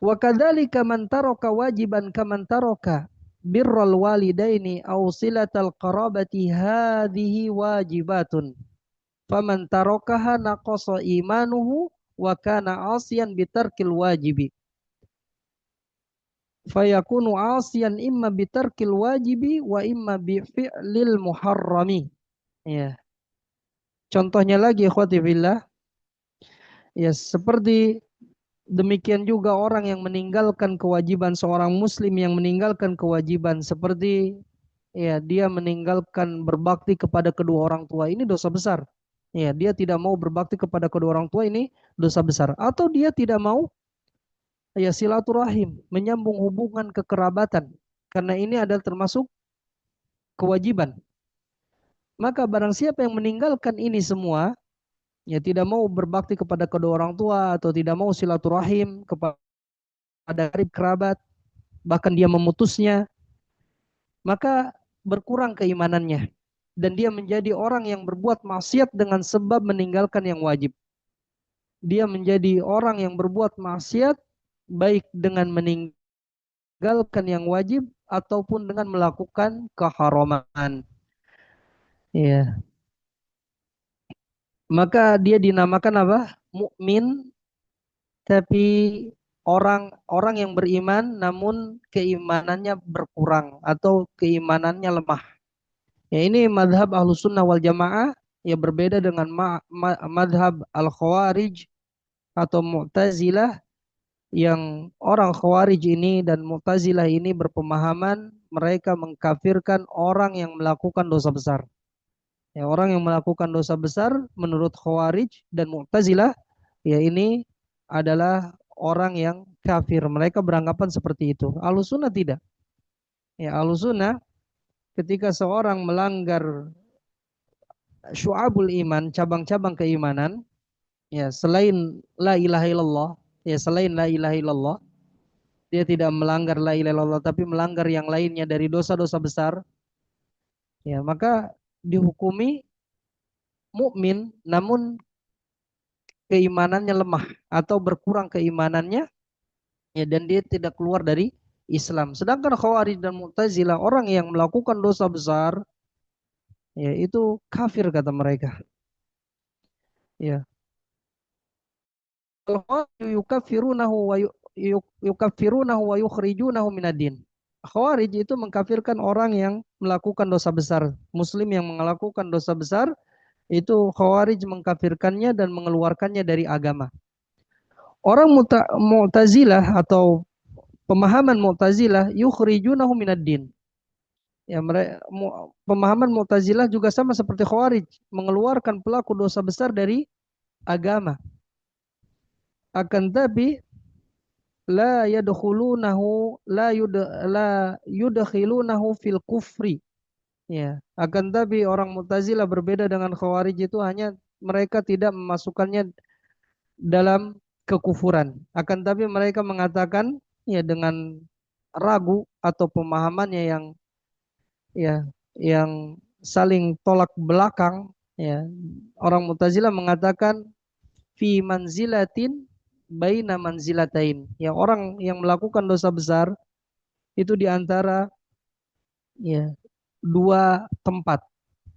Wa kadzalika man taraka wajiban kaman taraka birral walidaini aw silatal qarabati hadhihi wajibatun. Faman tarakaha naqasa imanuhu wa kana asiyan bitarkil wajibi. Fayakunu asiyan imma bitarkil wajibi wa imma bi fi'lil muharrami. Ya. Contohnya lagi ikhwati fillah, ya seperti demikian juga orang yang meninggalkan kewajiban, seorang muslim yang meninggalkan kewajiban seperti ya dia meninggalkan berbakti kepada kedua orang tua, ini dosa besar. Ya, dia tidak mau berbakti kepada kedua orang tua, ini dosa besar. Atau dia tidak mau ya silaturahim, menyambung hubungan kekerabatan. Karena ini adalah termasuk kewajiban. Maka barang siapa yang meninggalkan ini semua, ya tidak mau berbakti kepada kedua orang tua atau tidak mau silaturahim kepada karib kerabat, bahkan dia memutusnya, maka berkurang keimanannya dan dia menjadi orang yang berbuat maksiat dengan sebab meninggalkan yang wajib. Dia menjadi orang yang berbuat maksiat baik dengan meninggalkan yang wajib ataupun dengan melakukan keharaman. Ya, maka dia dinamakan apa? Mukmin, tapi orang yang beriman namun keimanannya berkurang atau keimanannya lemah. Ya ini madhab Ahlus Sunnah wal Jamaah, ya berbeda dengan madhab Al-Khawarij atau Mu'tazilah, yang orang Khawarij ini dan Mu'tazilah ini berpemahaman mereka mengkafirkan orang yang melakukan dosa besar. Ya, orang yang melakukan dosa besar menurut Khawarij dan Mu'tazilah, ya ini adalah orang yang kafir. Mereka beranggapan seperti itu. Ahlus Sunnah tidak. Ya, Ahlus Sunnah ketika seorang melanggar syu'abul iman, cabang-cabang keimanan, ya selain la ilaha illallah, ya selain la ilaha illallah, dia tidak melanggar la ilaha illallah tapi melanggar yang lainnya dari dosa-dosa besar, ya maka dihukumi mukmin namun keimanannya lemah atau berkurang keimanannya, ya dan dia tidak keluar dari Islam. Sedangkan Khawarij dan Mu'tazilah, orang yang melakukan dosa besar, ya itu kafir kata mereka. Ya. Al-Khawarij yukaffirunahu wa yukhrijunahu minad din. Khawarij itu mengkafirkan orang yang melakukan dosa besar. Muslim yang melakukan dosa besar itu Khawarij mengkafirkannya dan mengeluarkannya dari agama. Orang Mu'tazilah atau pemahaman Mu'tazilah yukhrijunahu minad din. Ya, pemahaman Mu'tazilah juga sama seperti Khawarij, mengeluarkan pelaku dosa besar dari agama. Akan tapi la yadkhulunahu la yudkhilunahu fil kufri. Ya, akan tapi orang Mu'tazilah berbeda dengan Khawarij itu hanya mereka tidak memasukkannya dalam kekufuran. Akan tapi mereka mengatakan ya dengan ragu atau pemahamannya ya yang saling tolak belakang ya. Orang Mu'tazilah mengatakan fi manzilatin baina manzilatain. Ya, orang yang melakukan dosa besar itu di antara ya dua tempat.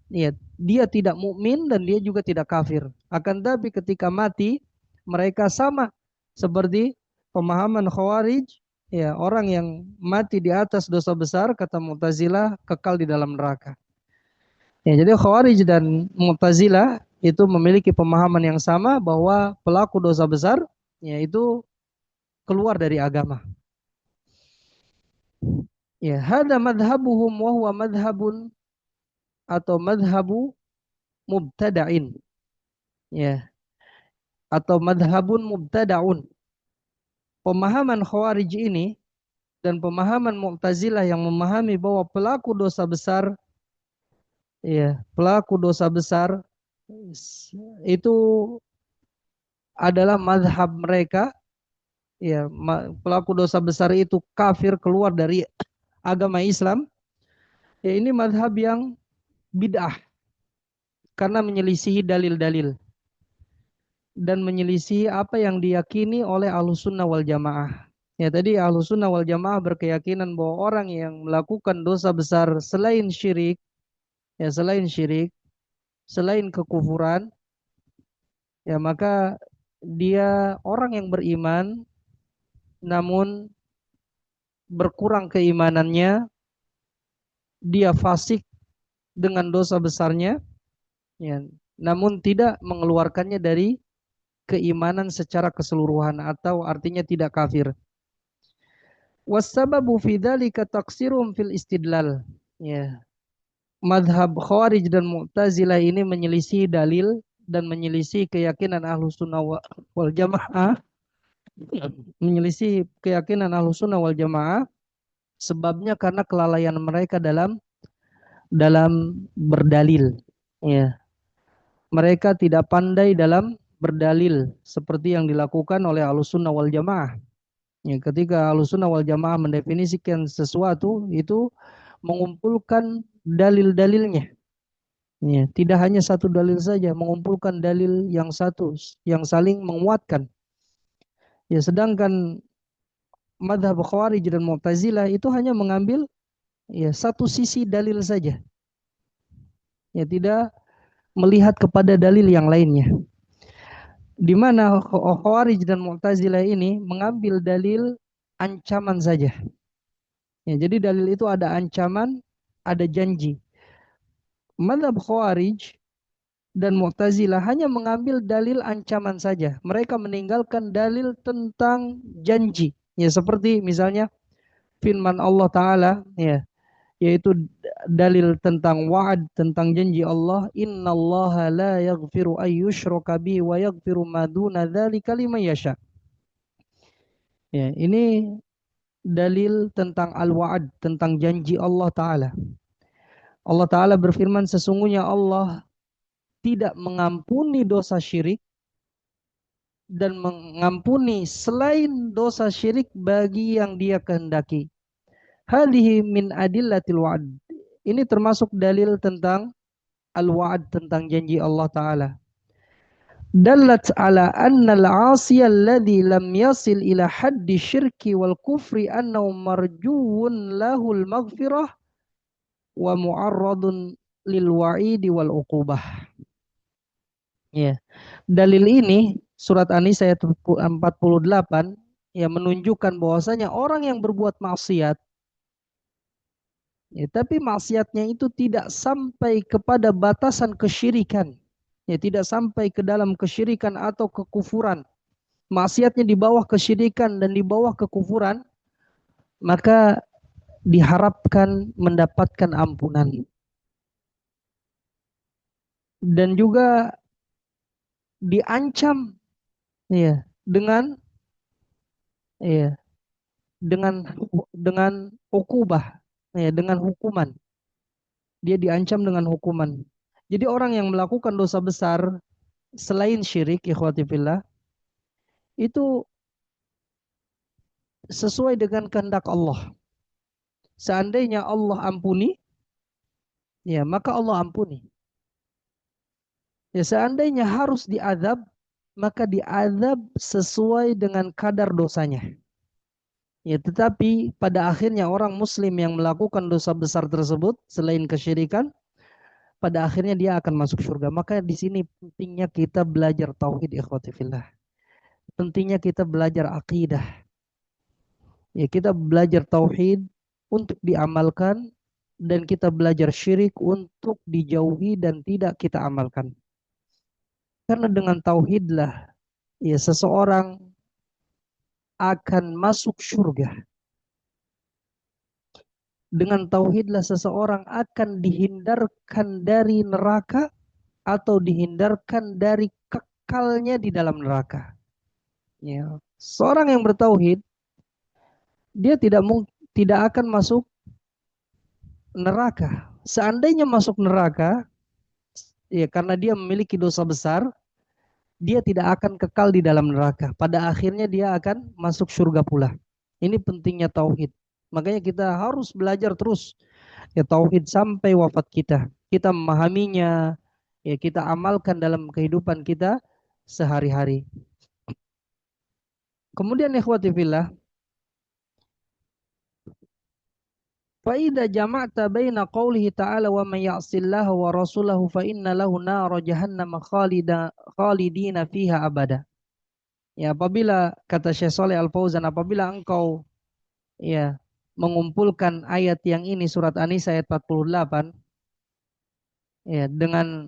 Ya, dia tidak mukmin dan dia juga tidak kafir. Akan tapi ketika mati mereka sama seperti pemahaman Khawarij, ya orang yang mati di atas dosa besar kata Mu'tazilah kekal di dalam neraka. Ya, jadi Khawarij dan Mu'tazilah itu memiliki pemahaman yang sama bahwa pelaku dosa besar yaitu keluar dari agama. Ya, hada madhabuhum wa huwa madhabun atau madhabu mubtada'in. Ya, atau madhabun mubtada'un. Pemahaman Khawarij ini dan pemahaman Mu'tazilah yang memahami bahwa pelaku dosa besar, ya, pelaku dosa besar itu adalah madhab mereka, ya, pelaku dosa besar itu kafir keluar dari agama Islam. Ya, ini madhab yang bid'ah karena menyelisihi dalil-dalil dan menyelisihi apa yang diyakini oleh Ahlussunnah wal Jamaah. Ya, tadi Ahlussunnah wal Jamaah berkeyakinan bahwa orang yang melakukan dosa besar selain syirik, ya selain syirik, selain kekufuran, ya maka dia orang yang beriman namun berkurang keimanannya, dia fasik dengan dosa besarnya, ya, namun tidak mengeluarkannya dari keimanan secara keseluruhan atau artinya tidak kafir. Wasababu fi dzalika taqsirum fil istidlal. Ya, madhab Khawarij dan Mu'tazilah ini menyelisih dalil dan menyelisih keyakinan Ahlussunnah wal Jamaah, menyelisih keyakinan Ahlussunnah wal Jamaah sebabnya karena kelalaian mereka dalam berdalil. Ya, mereka tidak pandai dalam berdalil seperti yang dilakukan oleh Ahlussunnah wal Jamaah. Ya, ketika Ahlussunnah wal Jamaah mendefinisikan sesuatu itu mengumpulkan dalil-dalilnya. Ya, tidak hanya satu dalil saja, mengumpulkan dalil yang satu yang saling menguatkan. Ya, sedangkan madhab Khawarij dan Mu'tazilah itu hanya mengambil ya satu sisi dalil saja. Ya, tidak melihat kepada dalil yang lainnya. Di mana Khawarij dan Mu'tazilah ini mengambil dalil ancaman saja. Ya, jadi dalil itu ada ancaman, ada janji. Madhab Khawarij dan Mu'tazilah hanya mengambil dalil ancaman saja. Mereka meninggalkan dalil tentang janji. Ya, seperti misalnya firman Allah Ta'ala, ya, yaitu dalil tentang wa'ad, tentang janji Allah, innallaha la yaghfiru ayyushraka bihi wa yaghfiru ma duna dzalika liman yasha. Ya, ini dalil tentang al-wa'ad, tentang janji Allah Ta'ala. Allah Ta'ala berfirman, sesungguhnya Allah tidak mengampuni dosa syirik dan mengampuni selain dosa syirik bagi yang dia kehendaki. Hadhihi min adillatil wa'ad. Ini termasuk dalil tentang al-wa'ad, tentang janji Allah Ta'ala. Dallat ala anna al-'asiya alladhi lam yasil ila haddi syirki wal kufri annahu marjuun lahul maghfirah wa mu'arradun lil wa'idi wal uqubah. Ya. Dalil ini surat An-Nisa ayat 48 ya menunjukkan bahwasanya orang yang berbuat maksiat Ya, tapi maksiatnya itu tidak sampai kepada batasan kesyirikan. Ya, tidak sampai ke dalam kesyirikan atau kekufuran. Maksiatnya di bawah kesyirikan dan di bawah kekufuran, maka diharapkan mendapatkan ampunan. Dan juga diancam ya dengan ya dengan dengan ukubah ya dengan hukuman. Dia diancam dengan hukuman. Jadi orang yang melakukan dosa besar selain syirik, ikhwati fillah, itu sesuai dengan kehendak Allah. Seandainya Allah ampuni, ya maka Allah ampuni. Ya seandainya harus diadab, maka diadab sesuai dengan kadar dosanya. Ya tetapi pada akhirnya orang muslim yang melakukan dosa besar tersebut selain kesyirikan, pada akhirnya dia akan masuk surga. Maka di sini pentingnya kita belajar tauhid, ikhwati fillah. Pentingnya kita belajar akidah. Ya kita belajar tauhid untuk diamalkan dan kita belajar syirik untuk dijauhi dan tidak kita amalkan. Karena dengan tauhidlah ya seseorang akan masuk surga. Dengan tauhidlah seseorang akan dihindarkan dari neraka atau dihindarkan dari kekalnya di dalam neraka. Ya. Seorang yang bertauhid, dia tidak akan masuk neraka. Seandainya masuk neraka, ya karena dia memiliki dosa besar, dia tidak akan kekal di dalam neraka. Pada akhirnya dia akan masuk surga pula. Ini pentingnya tauhid. Makanya kita harus belajar terus ya tauhid sampai wafat kita. Kita memahaminya, ya kita amalkan dalam kehidupan kita sehari-hari. Kemudian ikhwati fillah, فإذا جمعت بين قوله تعالى ومن يعص الله ورسوله فإن له نار جهنم خالدين فيها أبدا. Ya, apabila kata Syekh Saleh Al Fauzan, apabila engkau ya mengumpulkan ayat yang ini surat An-Nisa ayat 48 ya dengan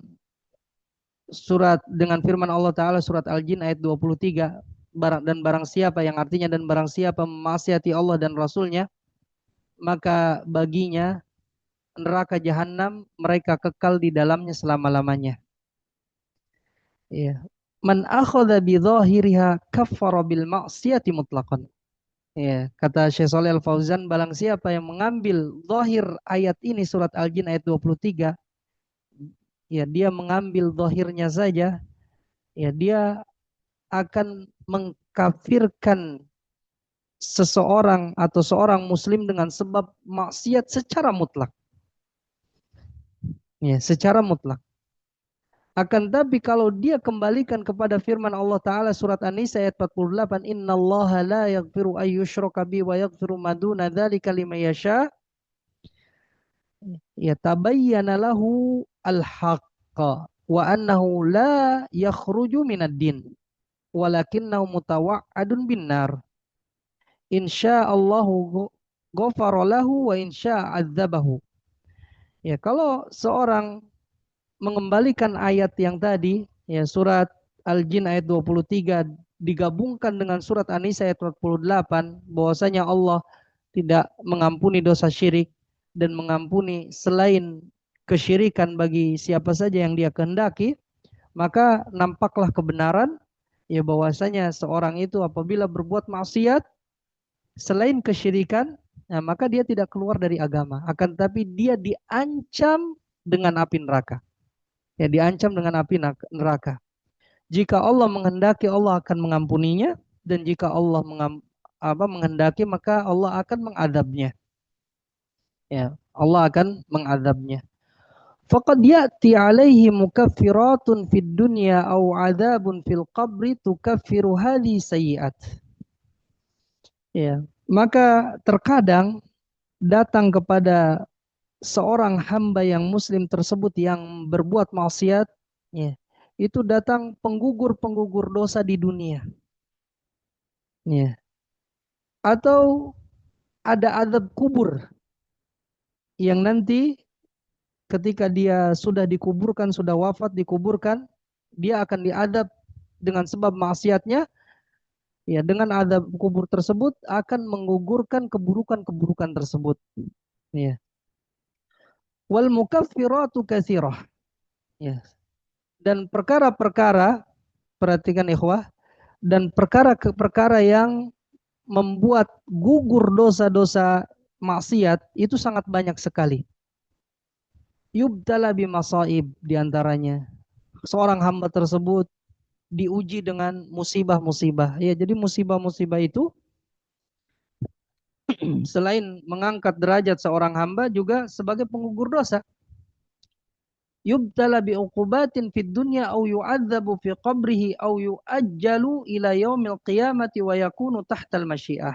firman Allah Taala surat Al-Jin ayat 23 dan barang siapa yang artinya dan barang siapa memaksiati Allah dan Rasulnya maka baginya neraka jahanam mereka kekal di dalamnya selama-lamanya. Ya. Man akhadha bi dhahiriha kaffara bil ma'siyati mutlaqan. Ya, kata Syekh Shalih Al Fauzan, barang siapa yang mengambil zahir ayat ini surat Al-Jin ayat 23, ya dia mengambil zahirnya saja, ya dia akan mengkafirkan seseorang atau seorang muslim dengan sebab maksiat secara mutlak. Ya, secara mutlak. Akan tapi kalau dia kembalikan kepada firman Allah Ta'ala surat An-Nisa ayat 48, Inna Allah la yaghfiru ayyushraka bi wa yaghfiru maduna dzalika liman yasha. Ya tabayyana lahu al-haqqa wa annahu la yakhruju minad din walakinnahu mutawa'adun bin nar. Insyaallahu ghafara lahu wa insya'adzabahu. Ya, kalau seorang mengembalikan ayat yang tadi, ya surat Al-Jin ayat 23 digabungkan dengan surat An-Nisa ayat 48 bahwasanya Allah tidak mengampuni dosa syirik dan mengampuni selain kesyirikan bagi siapa saja yang dia kehendaki, maka nampaklah kebenaran ya bahwasanya seorang itu apabila berbuat maksiat selain kesyirikan, nah, maka dia tidak keluar dari agama, akan tapi dia diancam dengan api neraka. Ya diancam dengan api neraka. Jika Allah menghendaki Allah akan mengampuninya dan jika Allah menghendaki maka Allah akan mengadabnya. Ya, Allah akan mengadabnya. Faqad ya'ti alaihi mukaffiratun fid dunya aw adzabun fil qabri tukaffiru hadhi sayyi'at. Ya, maka terkadang datang kepada seorang hamba yang muslim tersebut yang berbuat maksiat, ya, itu datang penggugur-penggugur dosa di dunia. Ya. Atau ada azab kubur. yang nanti ketika dia sudah dikuburkan, sudah wafat dikuburkan, dia akan diadab dengan sebab maksiatnya. Ya, dengan adab kubur tersebut akan menggugurkan keburukan-keburukan tersebut. Ya. Wal mukaffiratu katsirah. Ya. Dan perkara-perkara, perhatikan ikhwah, dan perkara-perkara yang membuat gugur dosa-dosa maksiat itu sangat banyak sekali. Yubtala bimasaib diantaranya. Seorang hamba tersebut diuji dengan musibah-musibah. Ya, jadi musibah-musibah itu selain mengangkat derajat seorang hamba juga sebagai penggugur dosa. Yubtala bi'uqubatin fid dunya au yu'adzabu fi qabrihi au yu'ajjalu ila yaumil qiyamati wa yakunu tahtal masyiah.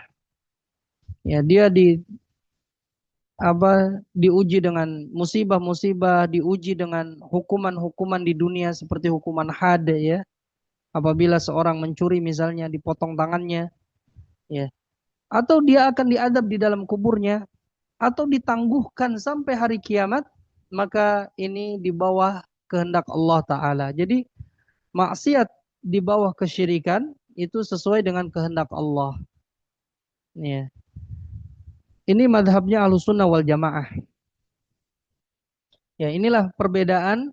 Ya, dia diuji dengan musibah-musibah, diuji dengan hukuman-hukuman di dunia seperti hukuman had ya. Apabila seorang mencuri misalnya dipotong tangannya ya. Atau dia akan diadab di dalam kuburnya atau ditangguhkan sampai hari kiamat, maka ini di bawah kehendak Allah Ta'ala. Jadi maksiat di bawah kesyirikan itu sesuai dengan kehendak Allah. Ya. Ini madhabnya Ahlussunnah wal Jamaah. Ya, inilah perbedaan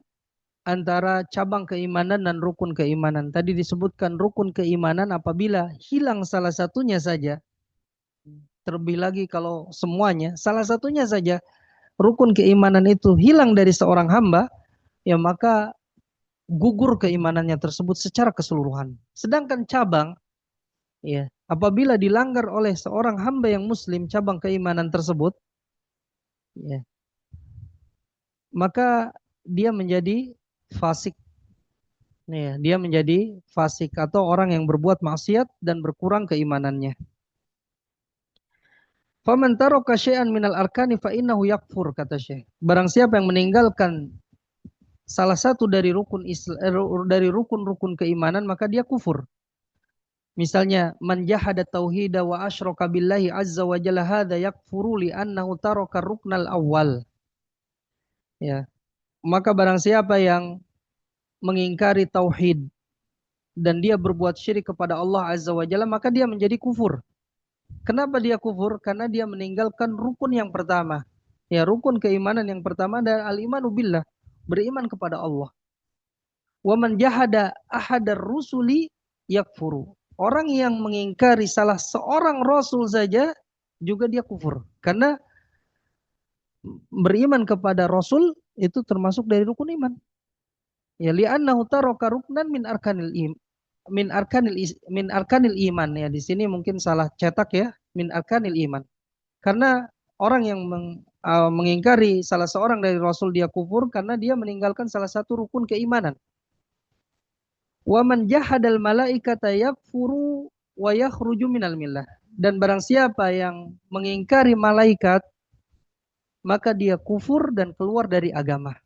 antara cabang keimanan dan rukun keimanan. Tadi disebutkan rukun keimanan apabila hilang salah satunya saja. Terlebih lagi kalau semuanya, salah satunya saja rukun keimanan itu hilang dari seorang hamba, ya maka gugur keimanannya tersebut secara keseluruhan. Sedangkan cabang, ya, apabila dilanggar oleh seorang hamba yang muslim cabang keimanan tersebut, ya, maka dia menjadi fasik. Ya, dia menjadi fasik atau orang yang berbuat maksiat dan berkurang keimanannya. Faman taraka syai'an minal arkani fa innahu yakfur, kata Syekh. Barang siapa yang meninggalkan salah satu dari dari rukun-rukun keimanan maka dia kufur. Misalnya man jahada tauhida wa asyraka billahi azza wa jalla hadza yakfuru li annahu taraka ruknal awal. Ya. Maka barang siapa yang mengingkari tauhid dan dia berbuat syirik kepada Allah azza wa jalla maka dia menjadi kufur. Kenapa dia kufur? Karena dia meninggalkan rukun yang pertama. Ya, rukun keimanan yang pertama adalah al-imanu billah, beriman kepada Allah. Wa man jahada ahadar rusuli yakfuru. Orang yang mengingkari salah seorang rasul saja juga dia kufur. Karena beriman kepada rasul itu termasuk dari rukun iman. Ya, li'annahu taraka ruknan min arkanil iman, ya. Di sini mungkin salah cetak ya, min arkanil iman. Karena orang yang mengingkari salah seorang dari rasul dia kufur karena dia meninggalkan salah satu rukun keimanan. Wa man jahadal malaikata yakfuru wa yakhruju minal millah. Dan barang siapa yang mengingkari malaikat maka dia kufur dan keluar dari agama.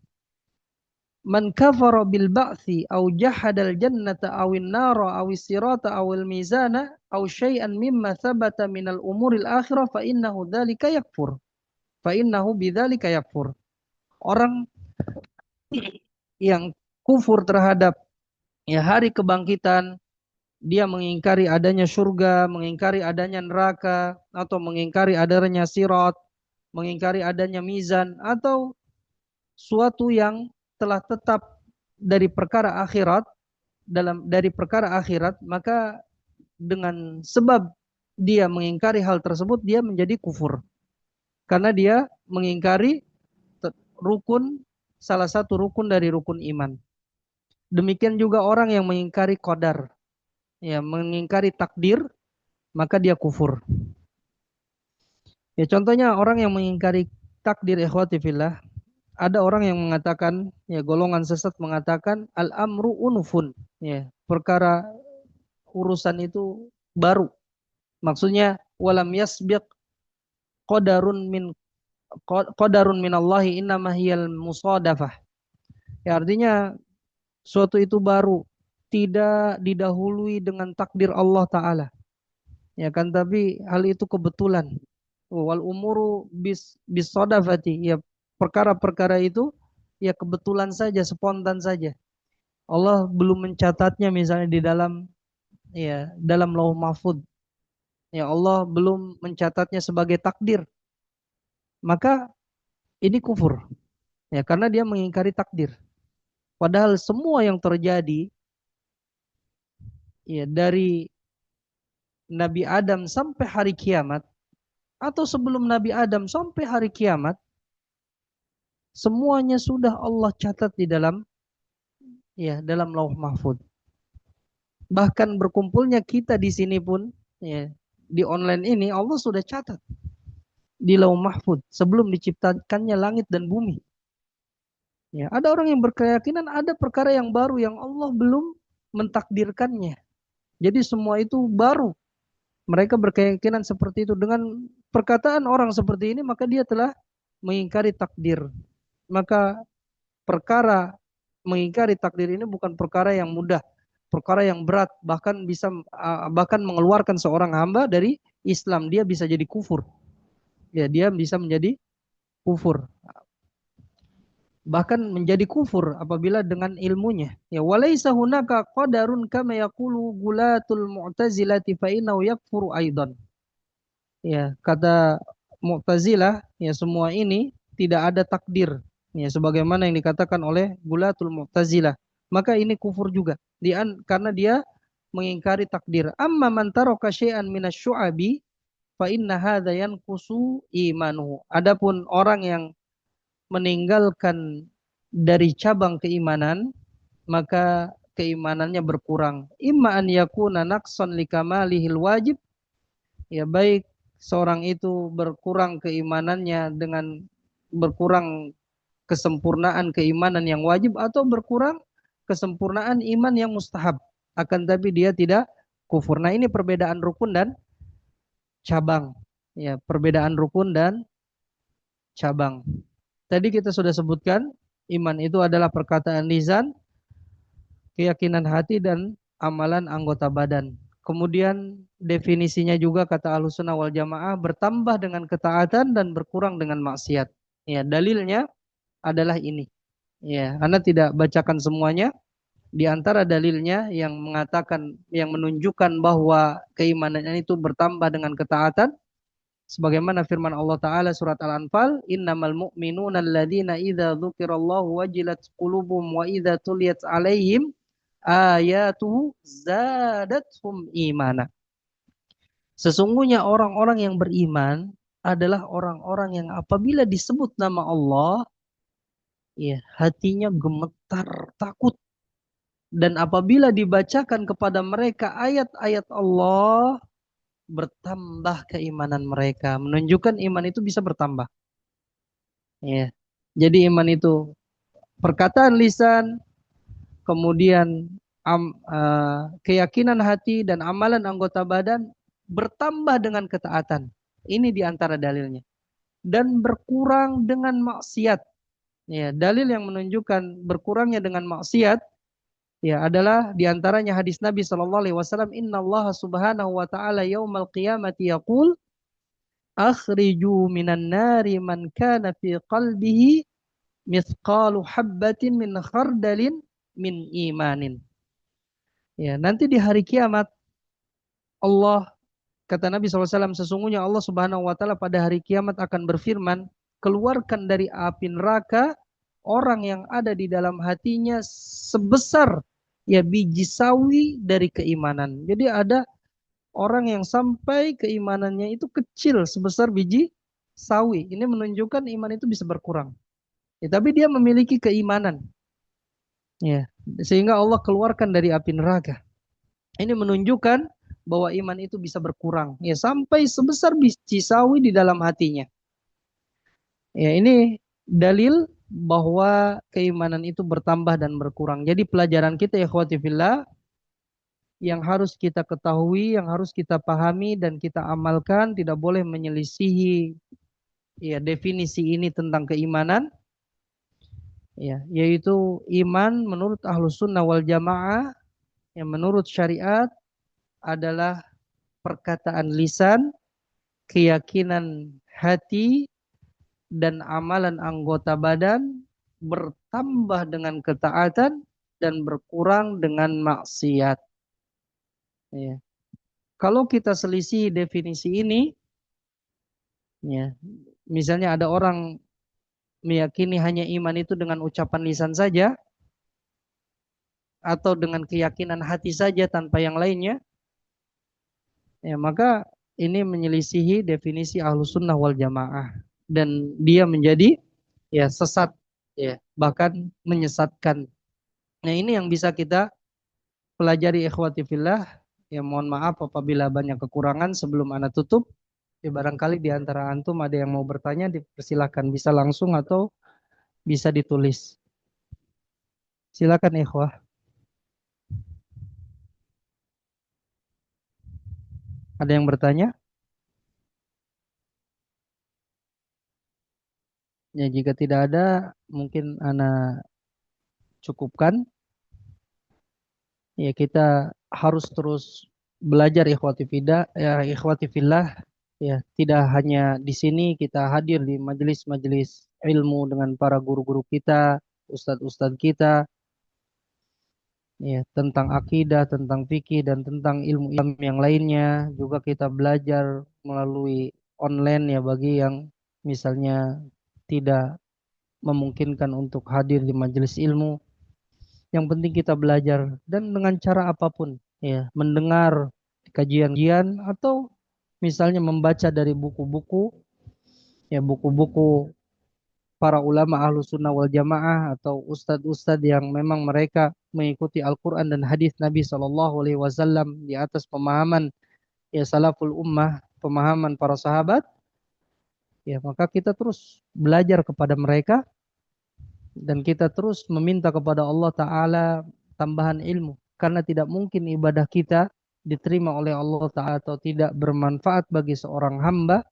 Man kafara bil ba'thi aw jahadal jannata awin nara awis sirata awil mizana aw syai'an mimma thabata minal umuril akhirah fa innahu dzalika yakfur. Fa innahu bidzalika yakfur. Orang yang kufur terhadap ya hari kebangkitan, dia mengingkari adanya surga, mengingkari adanya neraka, atau mengingkari adanya sirat, mengingkari adanya mizan, atau suatu yang telah tetap dari perkara akhirat, dari perkara akhirat, maka dengan sebab dia mengingkari hal tersebut, dia menjadi kufur. Karena dia mengingkari rukun, salah satu rukun dari rukun iman. Demikian juga orang yang mengingkari qadar, ya, mengingkari takdir, maka dia kufur. Ya, contohnya orang yang mengingkari takdir, ikhwati fillah, ada orang yang mengatakan, ya, golongan sesat mengatakan al-amru unufun, ya, perkara urusan itu baru. Maksudnya walam yasbiq qadarun min Allahi innama hiyal musadafah. Ya, artinya suatu itu baru, tidak didahului dengan takdir Allah Ta'ala. Ya kan, tapi hal itu kebetulan. wal umuru bis sodafati, ya perkara-perkara itu ya kebetulan saja, spontan saja. Allah belum mencatatnya misalnya di dalam dalam lauh mahfud. Ya Allah belum mencatatnya sebagai takdir. Maka ini kufur. Ya karena dia mengingkari takdir. Padahal semua yang terjadi ya dari Nabi Adam sampai hari kiamat atau sebelum Nabi Adam sampai hari kiamat, semuanya sudah Allah catat di dalam lauh mahfud. Bahkan berkumpulnya kita di sini pun ya di online ini Allah sudah catat di lauh mahfud sebelum diciptakannya langit dan bumi. Ya, ada orang yang berkeyakinan ada perkara yang baru yang Allah belum mentakdirkannya. Jadi semua itu baru. Mereka berkeyakinan seperti itu. Dengan perkataan orang seperti ini maka dia telah mengingkari takdir. Maka perkara mengingkari takdir ini bukan perkara yang mudah, perkara yang berat, bahkan mengeluarkan seorang hamba dari Islam. Dia bisa jadi kufur. Ya, dia bisa menjadi kufur. Bahkan menjadi kufur apabila dengan ilmunya. Ya, walaisa hunaka qadarun kama yaqulu gulatul mu'tazilati fa innahu yakfuru aidan. Ya, kata Mu'tazilah, ya semua ini tidak ada takdir. Ya, sebagaimana yang dikatakan oleh gulatul Mu'tazilah. Maka ini kufur juga. Karena dia mengingkari takdir. Amma man taraka syai'an minasyu'abi fa inna hadza yanqusu imanuhu. Adapun orang yang meninggalkan dari cabang keimanan, maka keimanannya berkurang. Imma an yakuna naqsan likamalihil wajib, ya baik seorang itu berkurang keimanannya dengan berkurang kesempurnaan keimanan yang wajib atau berkurang kesempurnaan iman yang mustahab. Akan tapi dia tidak kufur. Nah, ini perbedaan rukun dan cabang. Ya, perbedaan rukun dan cabang. Tadi kita sudah sebutkan iman itu adalah perkataan lisan, keyakinan hati dan amalan anggota badan. Kemudian definisinya juga kata Ahlussunnah wal Jamaah bertambah dengan ketaatan dan berkurang dengan maksiat. Ya, dalilnya adalah ini. Ya, Anda tidak bacakan semuanya. Di antara dalilnya yang mengatakan, yang menunjukkan bahwa keimanan itu bertambah dengan ketaatan, sebagaimana firman Allah Ta'ala surat Al-Anfal, innamal mu'minuna alladzina idza dzukirallahu wajilat qulubuhum wa idza tuliyat alaihim ayatuhu zadathum imana. Sesungguhnya orang-orang yang beriman adalah orang-orang yang apabila disebut nama Allah, ya, hatinya gemetar takut. Dan apabila dibacakan kepada mereka ayat-ayat Allah, bertambah keimanan mereka. Menunjukkan iman itu bisa bertambah. Ya. Jadi iman itu perkataan lisan, kemudian keyakinan hati dan amalan anggota badan bertambah dengan ketaatan. Ini diantara dalilnya. Dan berkurang dengan maksiat. Ya, dalil yang menunjukkan berkurangnya dengan maksiat ya adalah diantaranya hadis Nabi Shallallahu Alaihi Wasallam, Inna Allah Subhanahu Wa Taala yaumal qiyamati yaqul akhriju minan nari man kana fi qalbihi mithqalu habbatin min khardalin min imanin. Ya, nanti di hari kiamat Allah, kata Nabi SAW, sesungguhnya Allah Subhanahu wa taala pada hari kiamat akan berfirman, keluarkan dari api neraka orang yang ada di dalam hatinya sebesar ya biji sawi dari keimanan. Jadi ada orang yang sampai keimanannya itu kecil sebesar biji sawi. Ini menunjukkan iman itu bisa berkurang. Ya, tapi dia memiliki keimanan. Ya, sehingga Allah keluarkan dari api neraka. Ini menunjukkan bahwa iman itu bisa berkurang. Ya, sampai sebesar biji sawi di dalam hatinya. Ya, ini dalil bahwa keimanan itu bertambah dan berkurang. Jadi pelajaran kita ya ikhwati fillah yang harus kita ketahui, yang harus kita pahami dan kita amalkan, tidak boleh menyelisihi ya definisi ini tentang keimanan. Ya, yaitu iman menurut Ahlus Sunnah wal Jamaah yang menurut syariat adalah perkataan lisan, keyakinan hati dan amalan anggota badan bertambah dengan ketaatan dan berkurang dengan maksiat. Ya. Kalau kita selisih definisi ini, ya, misalnya ada orang meyakini hanya iman itu dengan ucapan lisan saja, atau dengan keyakinan hati saja tanpa yang lainnya, ya maka ini menyelisihi definisi Ahlus Sunnah wal Jamaah dan dia menjadi ya sesat, ya bahkan menyesatkan. Nah ini yang bisa kita pelajari ikhwati fillah. Ya mohon maaf apabila banyak kekurangan. Sebelum ana tutup, ya barangkali di antara antum ada yang mau bertanya, dipersilahkan, bisa langsung atau bisa ditulis. Silakan ikhwah. Ada yang bertanya? Ya jika tidak ada, mungkin ana cukupkan. Ya kita harus terus belajar ikhwati fillah, ya ikhwati fillah. Ya tidak hanya di sini kita hadir di majelis-majelis ilmu dengan para guru-guru kita, ustadz-ustadz kita, ya tentang akidah, tentang fikih dan tentang ilmu-ilmu yang lainnya. Juga kita belajar melalui online ya bagi yang misalnya tidak memungkinkan untuk hadir di majelis ilmu. Yang penting kita belajar dan dengan cara apapun, ya, mendengar kajian-kajian atau misalnya membaca dari buku-buku, ya buku-buku para ulama ahlu sunnah wal jamaah atau ustadz-ustadz yang memang mereka mengikuti Al-Quran dan hadis Nabi Shallallahu Alaihi Wasallam di atas pemahaman ya salaful ummah, pemahaman para sahabat, ya maka kita terus belajar kepada mereka dan kita terus meminta kepada Allah Ta'ala tambahan ilmu. Karena tidak mungkin ibadah kita diterima oleh Allah Ta'ala atau tidak bermanfaat bagi seorang hamba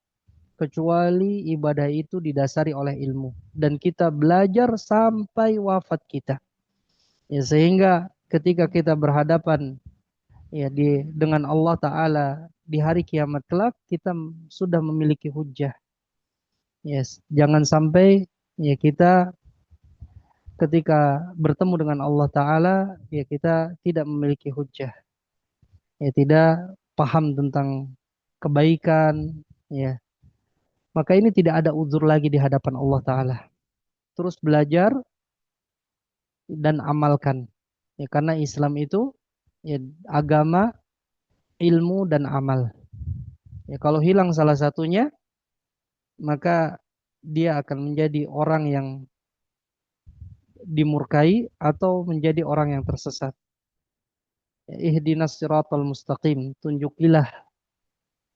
kecuali ibadah itu didasari oleh ilmu. Dan kita belajar sampai wafat kita. Ya, sehingga ketika kita berhadapan ya dengan Allah Ta'ala di hari kiamat kelak, kita sudah memiliki hujjah. Yes, jangan sampai ya kita ketika bertemu dengan Allah Ta'ala, ya kita tidak memiliki hujjah, ya tidak paham tentang kebaikan, ya. Maka ini tidak ada uzur lagi di hadapan Allah Ta'ala. Terus belajar dan amalkan. Ya, karena Islam itu ya, agama, ilmu, dan amal. Ya, kalau hilang salah satunya, maka dia akan menjadi orang yang dimurkai atau menjadi orang yang tersesat. Ihdinas siratal mustaqim, tunjukilah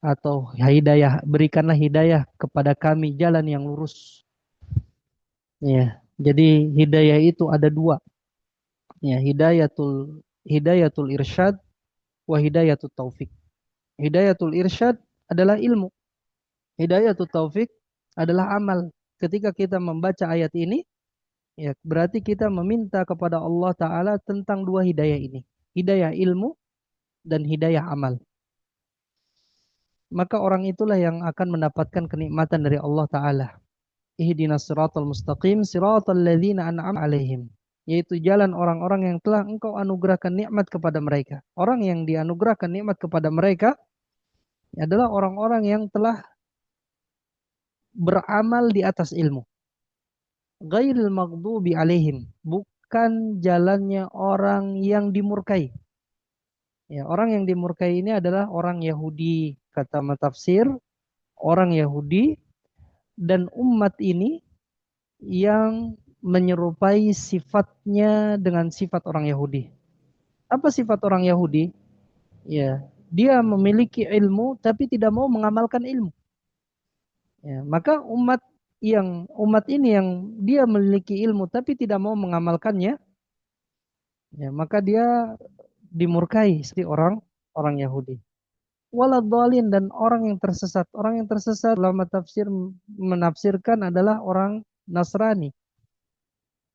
atau hidayah, berikanlah hidayah kepada kami jalan yang lurus. Ya, jadi hidayah itu ada dua. Ya, hidayatul irsyad wa hidayatul taufik. Hidayatul irsyad adalah ilmu. Hidayatul taufik adalah amal. Ketika kita membaca ayat ini, ya berarti kita meminta kepada Allah Ta'ala tentang dua hidayah ini. Hidayah ilmu dan hidayah amal. Maka orang itulah yang akan mendapatkan kenikmatan dari Allah Ta'ala. Ihdinas siratal mustaqim siratal ladzina an'amta alaihim. Yaitu jalan orang-orang yang telah engkau anugerahkan nikmat kepada mereka. Orang yang dianugerahkan nikmat kepada mereka adalah orang-orang yang telah beramal di atas ilmu. Ghairil maghdubi alaihim. Bukan jalannya orang yang dimurkai. Ya, orang yang dimurkai ini adalah orang Yahudi, kata matafsir, orang Yahudi dan umat ini yang menyerupai sifatnya dengan sifat orang Yahudi. Apa sifat orang Yahudi? Ya, dia memiliki ilmu tapi tidak mau mengamalkan ilmu. Ya, maka umat ini yang dia memiliki ilmu tapi tidak mau mengamalkannya, ya, maka dia dimurkai seperti orang orang Yahudi. Waladhdallin, dan orang yang tersesat. Orang yang tersesat ulama tafsir menafsirkan adalah orang Nasrani.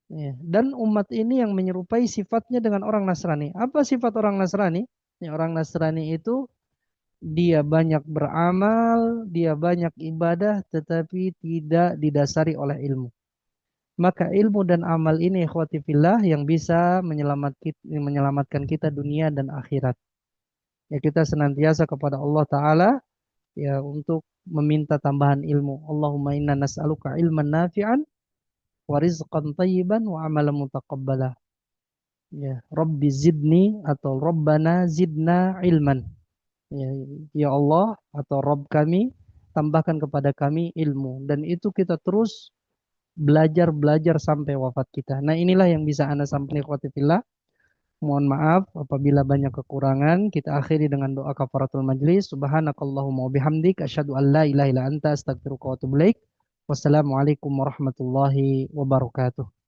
Ya, dan umat ini yang menyerupai sifatnya dengan orang Nasrani. Apa sifat orang Nasrani? Ya, orang Nasrani itu dia banyak beramal, dia banyak ibadah, tetapi tidak didasari oleh ilmu. Maka ilmu dan amal ini ikhwati fillah yang bisa menyelamatkan kita dunia dan akhirat. Ya kita senantiasa kepada Allah Ta'ala ya untuk meminta tambahan ilmu. Allahumma inna nas'aluka ilman nafi'an wa rizqan tayyiban wa amalan mutaqabbala. Ya, Rabbi zidni atau Rabbana zidna ilman. Ya, ya Allah atau Rabb kami, tambahkan kepada kami ilmu. Dan itu kita terus belajar sampai wafat kita. Nah inilah yang bisa Anda sampaikan ikhwati fillah. Mohon maaf apabila banyak kekurangan. Kita akhiri dengan doa kafaratul majlis. Subhanakallahumma wa bihamdik. Asyhadu an la ilaha illa anta astaghfiruka wa atubu ilaik. Wassalamualaikum warahmatullahi wabarakatuh.